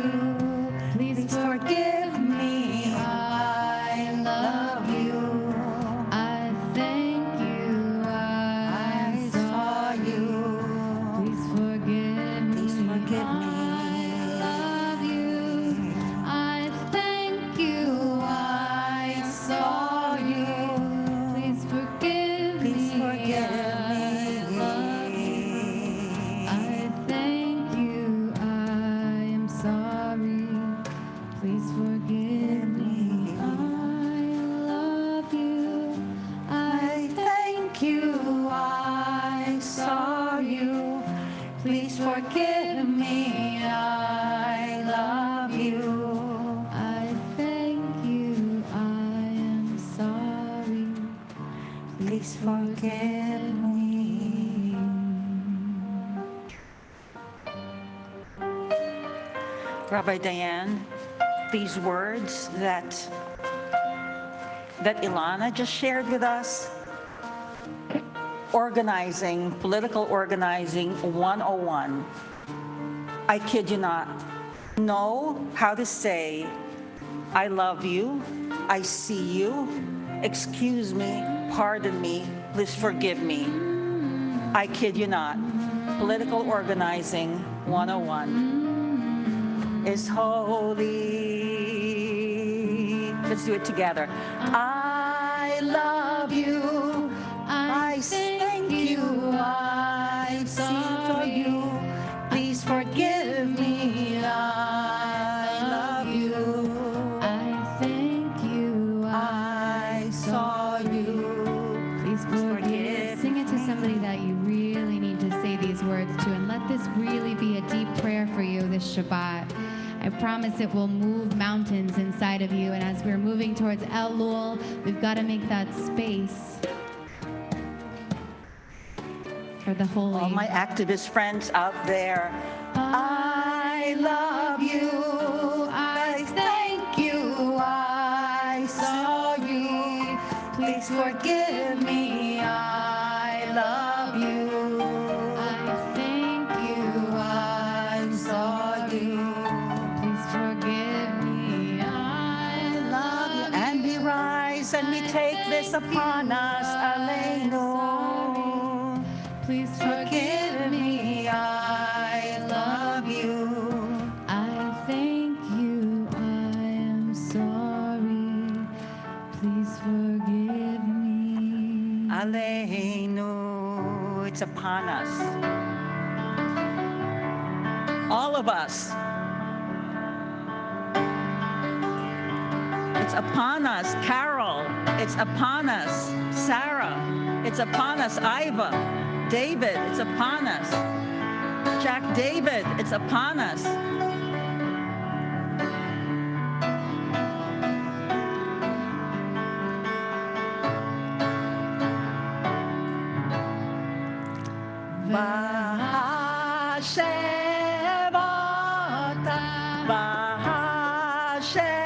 Please Forgive me. I love you. I thank you. I saw you. Please forgive me. Please forgive me. I love you. I thank you. I saw you. Please forgive me. Please forgive I love you. I thank you. I am sorry. Please forgive me. I love you. I Thank you. I saw you. Please forgive me. I love you. I thank you. I am sorry. Please forgive me. Rabbi Diane, these words that Ilana just shared with us, organizing, political organizing 101. I kid you not. Know how to say, I love you, I see you, excuse me, pardon me, please forgive me. I kid you not. Political organizing 101 is holy. Let's do it together. I love you. I thank you. I see for you. Please forgive me. I love you. I thank you. I saw you. Please forgive. Sing it to somebody that you really need to say these words to, and let this really be a deep prayer for you this Shabbat. I promise it will move mountains inside of you, and as we're moving towards Elul, we've got to make that space for the holy. All my activist friends out there, I love you. I thank you. I saw you. Please forgive me. I love you. I thank you. I saw you. Please forgive me. I love you. And we rise and we take this upon us, Aleinu. Please forgive me. I love you. I thank you. I am sorry. Please forgive me. Aleinu. It's upon us. All of us. It's upon us, Carol. It's upon us, Sarah. It's upon us, Iva. David, it's upon us. Jack David, it's upon us. Bahashevota, Bahashevota.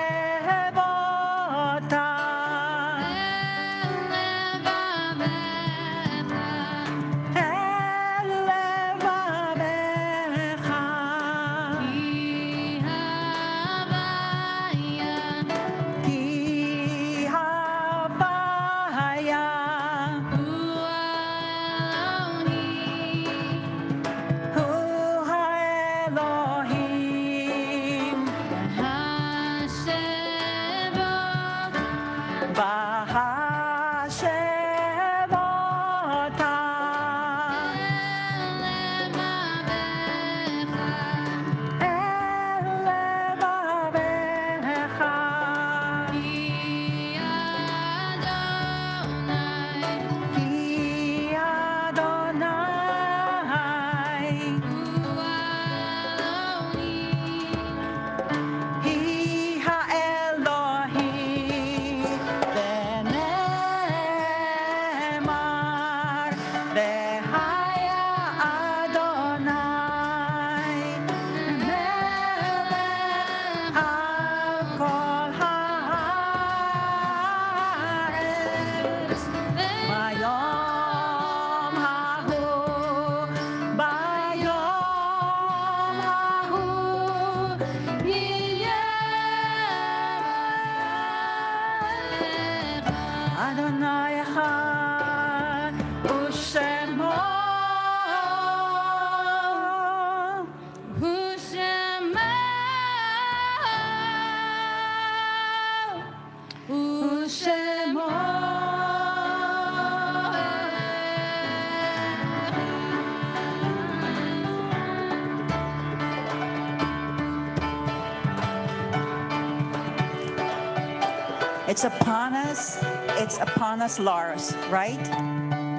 It's upon us. It's upon us, Lars, right?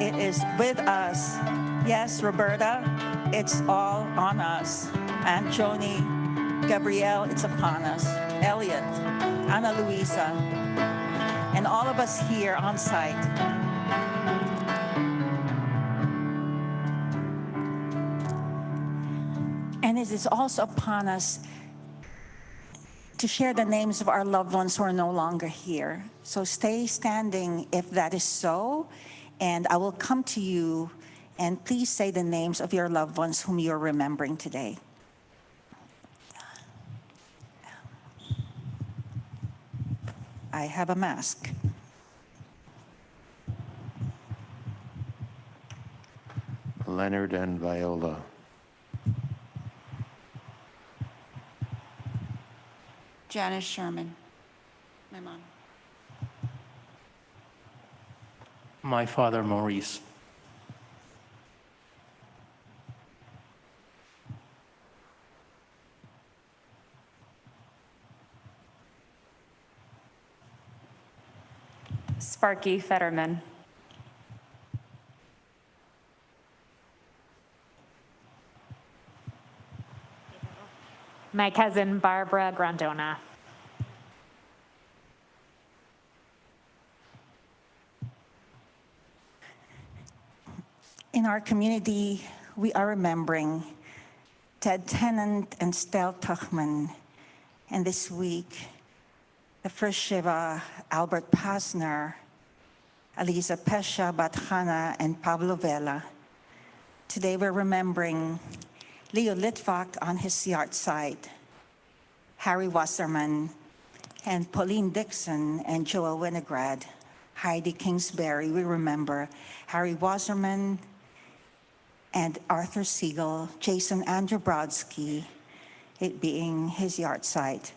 It is with us. Yes, Roberta, it's all on us. And Joni, Gabrielle, it's upon us. Elliot, Ana Luisa, and all of us here on site. And it is also upon us to share the names of our loved ones who are no longer here. So stay standing if that is so, and I will come to you, and please say the names of your loved ones whom you're remembering today. I have a mask. Leonard and Viola. Janice Sherman, my mom. My father, Maurice. Sparky Fetterman. My cousin Barbara Grandona. In our community, we are remembering Ted Tennant and Stel Tuchman. And this week, the first Shiva, Albert Pasner, Aliza Pesha, Bathana, and Pablo Vela. Today we're remembering Leo Litvak on his yard site, Harry Wasserman, and Pauline Dixon and Joel Winograd, Heidi Kingsbury. We remember Harry Wasserman and Arthur Siegel, Jason Andrew Brodsky, it being his yard site,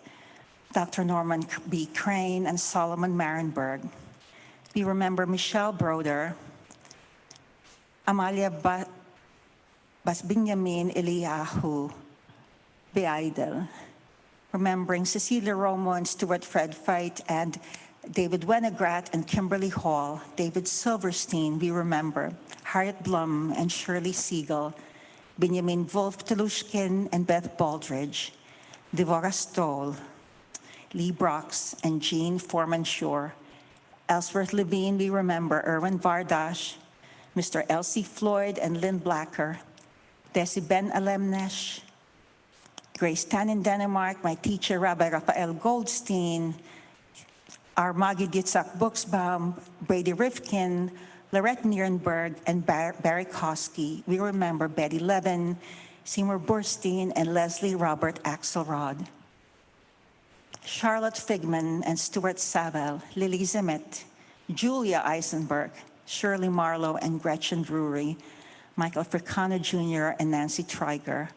Dr. Norman B. Crane and Solomon Marenberg. We remember Michelle Broder, Amalia Bas Benjamin Eliyahu Beidel, remembering Cecilia Romo and Stuart Fred Feit and David Wenegrat and Kimberly Hall, David Silverstein, we remember, Harriet Blum and Shirley Siegel, Benjamin Wolf Telushkin and Beth Baldridge, Devorah Stoll, Lee Brox and Jean Foreman Shore, Ellsworth Levine, we remember, Erwin Vardash, Mr. Elsie Floyd and Lynn Blacker, Desi Ben Alemnesh, Grace Tan in Denmark, my teacher, Rabbi Raphael Goldstein, our Maggie Yitzhak Buxbaum, Brady Rifkin, Lorette Nierenberg, and Barry Kosky. We remember Betty Levin, Seymour Burstein, and Leslie Robert Axelrod. Charlotte Figman and Stuart Savell, Lily Zimmett, Julia Eisenberg, Shirley Marlowe and Gretchen Drury, Michael Fricano Jr. and Nancy Triger,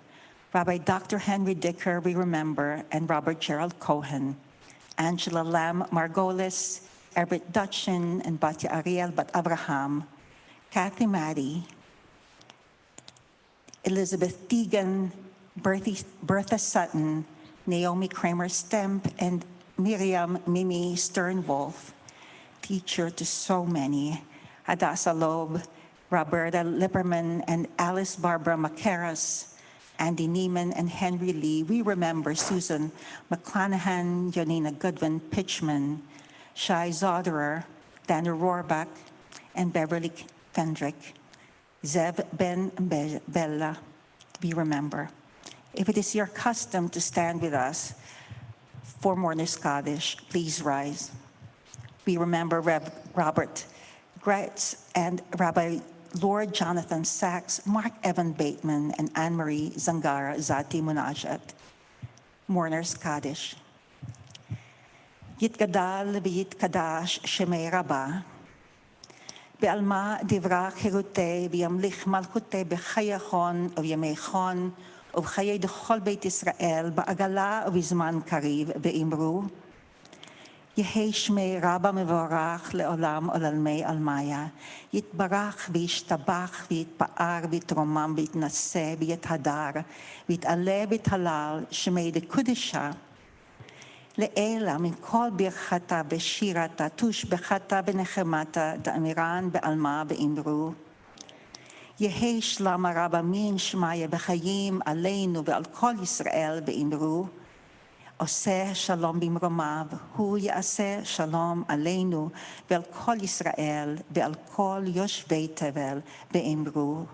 Rabbi Dr. Henry Dicker, we remember, and Robert Gerald Cohen, Angela Lam Margolis, Everett Dutchin, and Batya Ariel Bat Abraham, Kathy Maddy, Elizabeth Deegan, Bertha Sutton, Naomi Kramer Stemp, and Miriam Mimi Sternwolf, teacher to so many, Adasa Loeb, Roberta Lipperman, and Alice Barbara Macaras, Andy Neiman, and Henry Lee. We remember Susan McClanahan, Janina Goodwin Pitchman, Shai Zoderer, Dana Rohrbach, and Beverly Kendrick, Zev Ben Bella. We remember. If it is your custom to stand with us for Mourner's Kaddish, please rise. We remember Robert Gretz and Rabbi Lord Jonathan Sachs, Mark Evan Bateman, and Anne-Marie Zangara Zati Munajat. Mourner's Kaddish. Yitgadal v'yitkadash shemei Rabbah. Be'alma divra chirutei v'yamlich malchutei b'chayachon u'yameichon ובחיי דכל בית ישראל, בעגלה ובזמן קריב, ואמרו, יהי שמי רבא מבורך לעולם עולמי עלמיה, יתברך וישתבח ויתפאר ויתרומם ויתנשא ויתהדר, ויתעלה ויתהלל, שמי דקודשה, לעילה מכל ברכתה ושירתה, תושבחתה ונחמתה, דאמירן בעלמה ואמרו. יהי שלמה רב אמין שמיה בחיים עלינו ועל כל ישראל ואמרו. עושה שלום במרומיו, הוא יעשה שלום עלינו ועל כל ישראל ועל כל יושבי תבל ואמרו.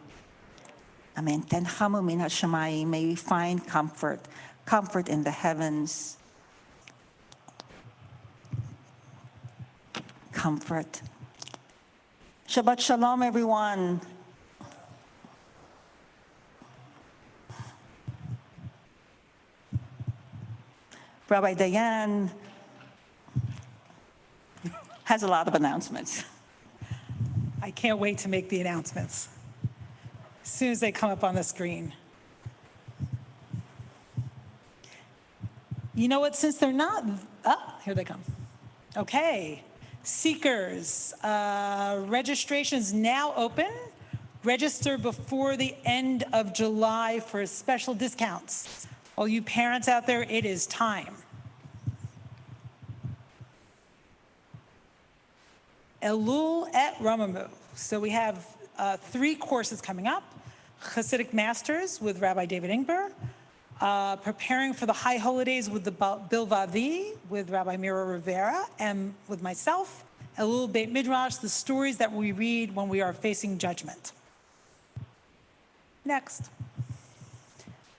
Amen. תנחמו מן השמיים, may we find comfort in the heavens. Comfort. Shabbat shalom, everyone. Rabbi Dayan has a lot of announcements. I can't wait to make the announcements as soon as they come up on the screen. You know what, since they're not, here they come. Okay, seekers, registration is now open. Register before the end of July for special discounts. All you parents out there, it is time. Elul et Romemu. So we have 3 courses coming up. Hasidic Masters with Rabbi David Ingber. Preparing for the High Holidays with the Bilvavi with Rabbi Mira Rivera and with myself. Elul Beit Midrash, the stories that we read when we are facing judgment. Next.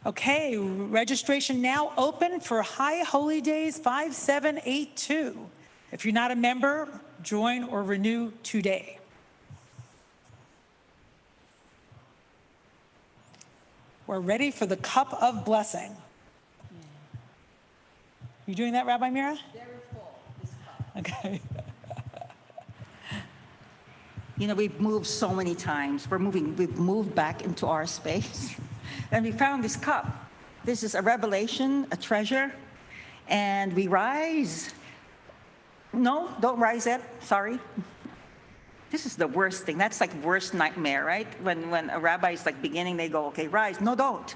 Okay, registration now open for High Holy Days 5782. If you're not a member, join or renew today. We're ready for the cup of blessing. You doing that, Rabbi Mira? Very full, this cup. Okay. You know, we've moved so many times. We've moved back into our space. And we found this cup. This is a revelation, a treasure. And we rise. No, don't rise yet. Sorry. This is the worst thing. That's like worst nightmare, right? When a rabbi is like beginning, they go, okay, rise. No, don't.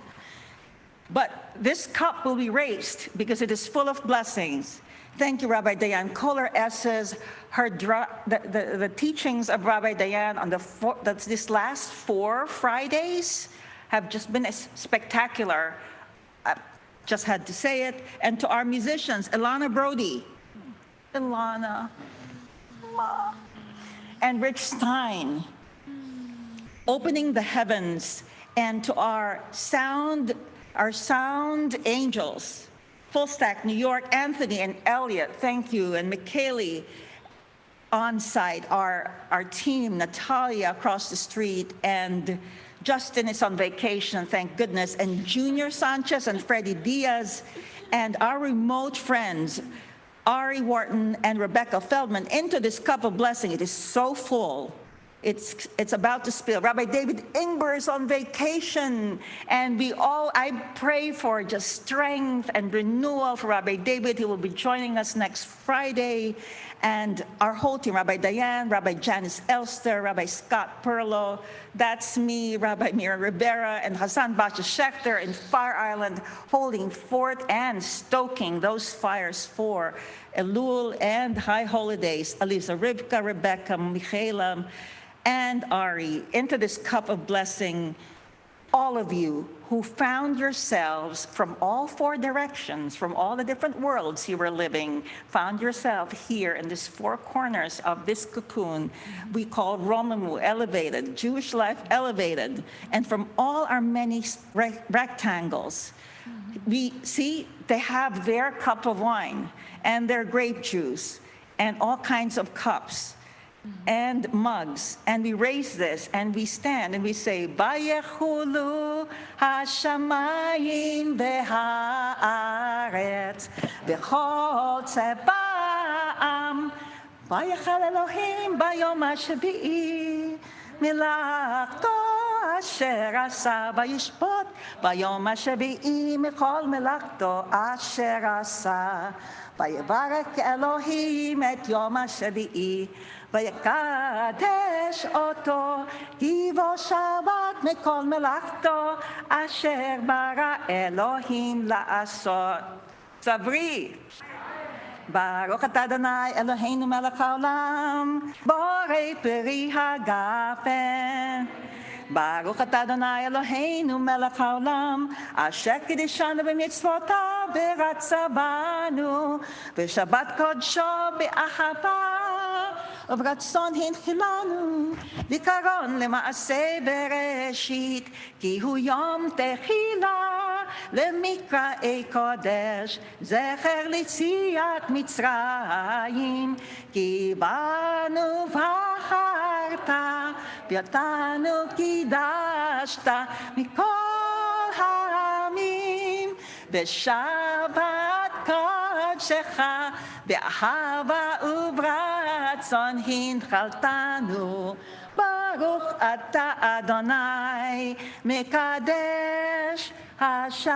But this cup will be raised because it is full of blessings. Thank you, Rabbi Dayan. Kohler says the teachings of Rabbi Dayan on this last 4 Fridays have just been spectacular. I just had to say it. And to our musicians, Ilana Brody, Ilana, Ma, and Rich Stein, opening the heavens, and to our sound angels, Full Stack New York, Anthony and Elliot, thank you, and McKaylee on site, our team, Natalia across the street, and Justin is on vacation, thank goodness, and Junior Sanchez and Freddie Diaz, and our remote friends, Ari Wharton and Rebecca Feldman, into this cup of blessing. It is so full. It's about to spill. Rabbi David Ingber is on vacation, and I pray for just strength and renewal for Rabbi David. He will be joining us next Friday, and our whole team, Rabbi Dayan, Rabbi Janice Elster, Rabbi Scott Perlow, that's me, Rabbi Mira Rivera, and Hassan Basha Schechter in Fire Island, holding forth and stoking those fires for Elul and High Holidays. Elisa, Rivka, Rebecca, Michaela, and Ari, into this cup of blessing, all of you who found yourselves from all 4 directions, from all the different worlds you were living, found yourself here in these 4 corners of this cocoon we call Romemu, elevated, Jewish life elevated, and from all our many rectangles, we see they have their cup of wine and their grape juice and all kinds of cups and mugs, and we raise this and we stand and we say, Vayechulu hashamayim v'haaretz v'chol tzeba'am vayechal Elohim bayom hashvi'i milachto asher asa vayishpot bayom hashvi'i michol milachto asher asa vayevarek Elohim et yom hashvi'i ויקדש אותו, היבו שבת מכל מלאכתו, אשר ברא אלוהים לעשות. צברי. Baruch atah Adonai Eloheinu melech haolam, borei peri hagafen. Baruch atah Adonai Eloheinu melech haolam, asher kiddushanu b'mitzvotav v'ratza banu, v'shabbat kodsho be'ahava, uvratzon hinchilanu, v'karon lema'aseh bereshit, ki hu yom techila, למקראי קודש, זכר ליציאת מצרים, כי בנו בחרת, ואותנו קידשת מכל העמים, בשבת קודשך, באהבה וברצון הנחלתנו. ברוך אתה אדוני, מקדש Shabbat.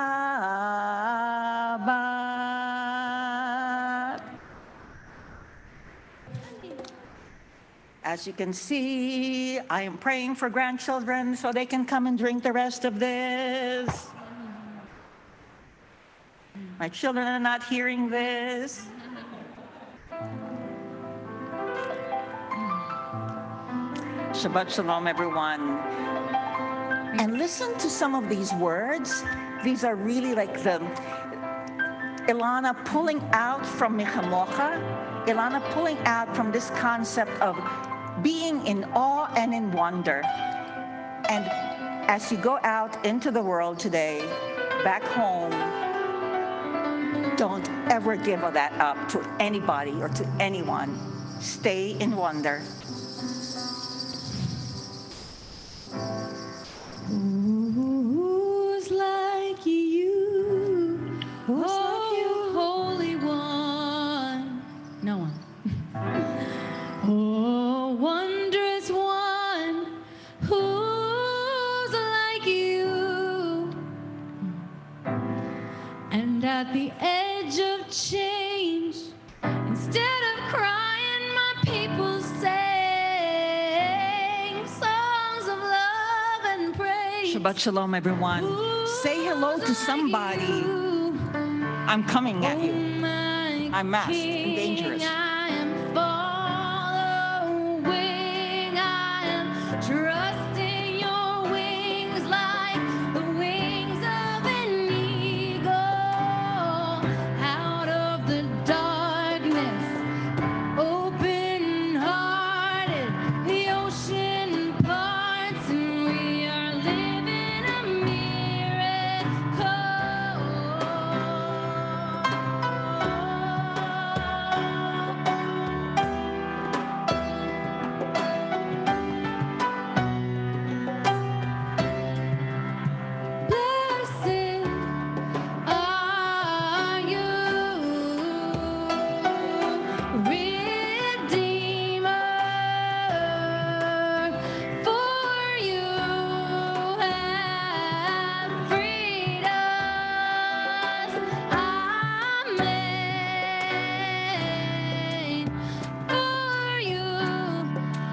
As you can see, I am praying for grandchildren so they can come and drink the rest of this. My children are not hearing this. Shabbat Shalom, everyone. And listen to some of these words. These are really like the Ilana pulling out from Michamocha, Ilana pulling out from this concept of being in awe and in wonder. And as you go out into the world today, back home, don't ever give that up to anybody or to anyone. Stay in wonder. Who's like you? Oh, Holy One. No one. Oh, wondrous one. Who's like you? And at the edge of change, instead of crying, my people sang songs of love and praise. Shabbat Shalom, everyone. Say hello to somebody. I'm coming at you. I'm masked and dangerous. I am following. I am trusting your wings like the wings of an eagle. Out of the darkness, open-hearted, the ocean parts, and we are living a miracle. Blessed are you, Redeemer, for you have freed us. Amen. For you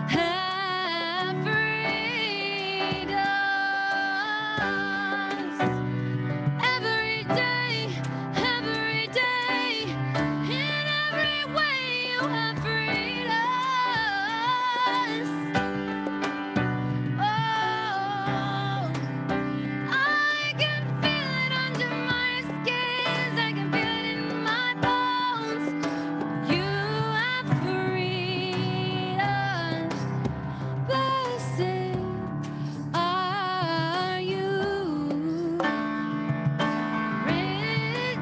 have freed us. Every day, in every way you have freed us. Oh, I can feel it under my skin, I can feel it in my bones. You have freed us. Blessed are you,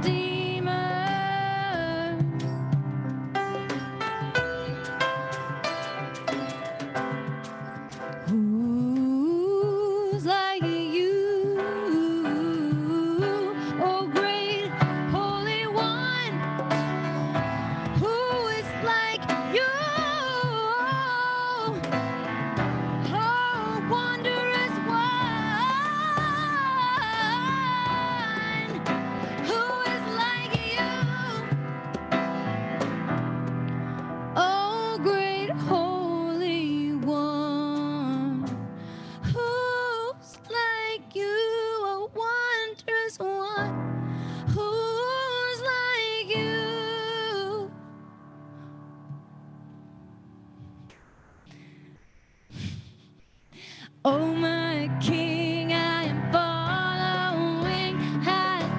Redeemer. Who's like you? Oh, great Holy One. Who is like you? Oh, wondrous one. Who is like you? Oh, great Holy One. Who's like you? A wondrous one. Who's like you?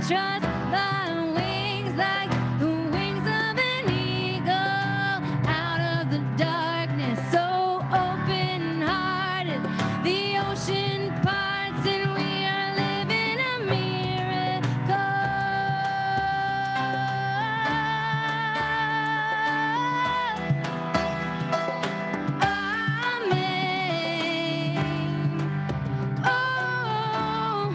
trust thy wings like the wings of an eagle. Out of the darkness, so open-hearted, the ocean parts and we are living a miracle. Amen. Oh,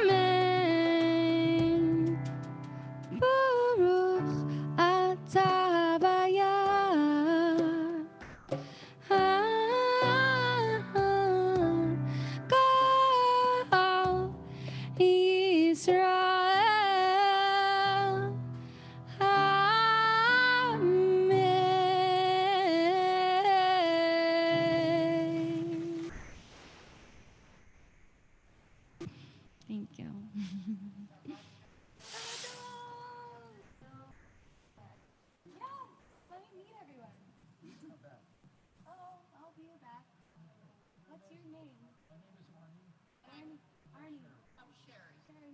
amen. Baruch atah bayah. Go, Israel. Amen. Thank you. Let me meet everyone. Oh, I'll be back. What's your name? My name is Arnie. Arnie.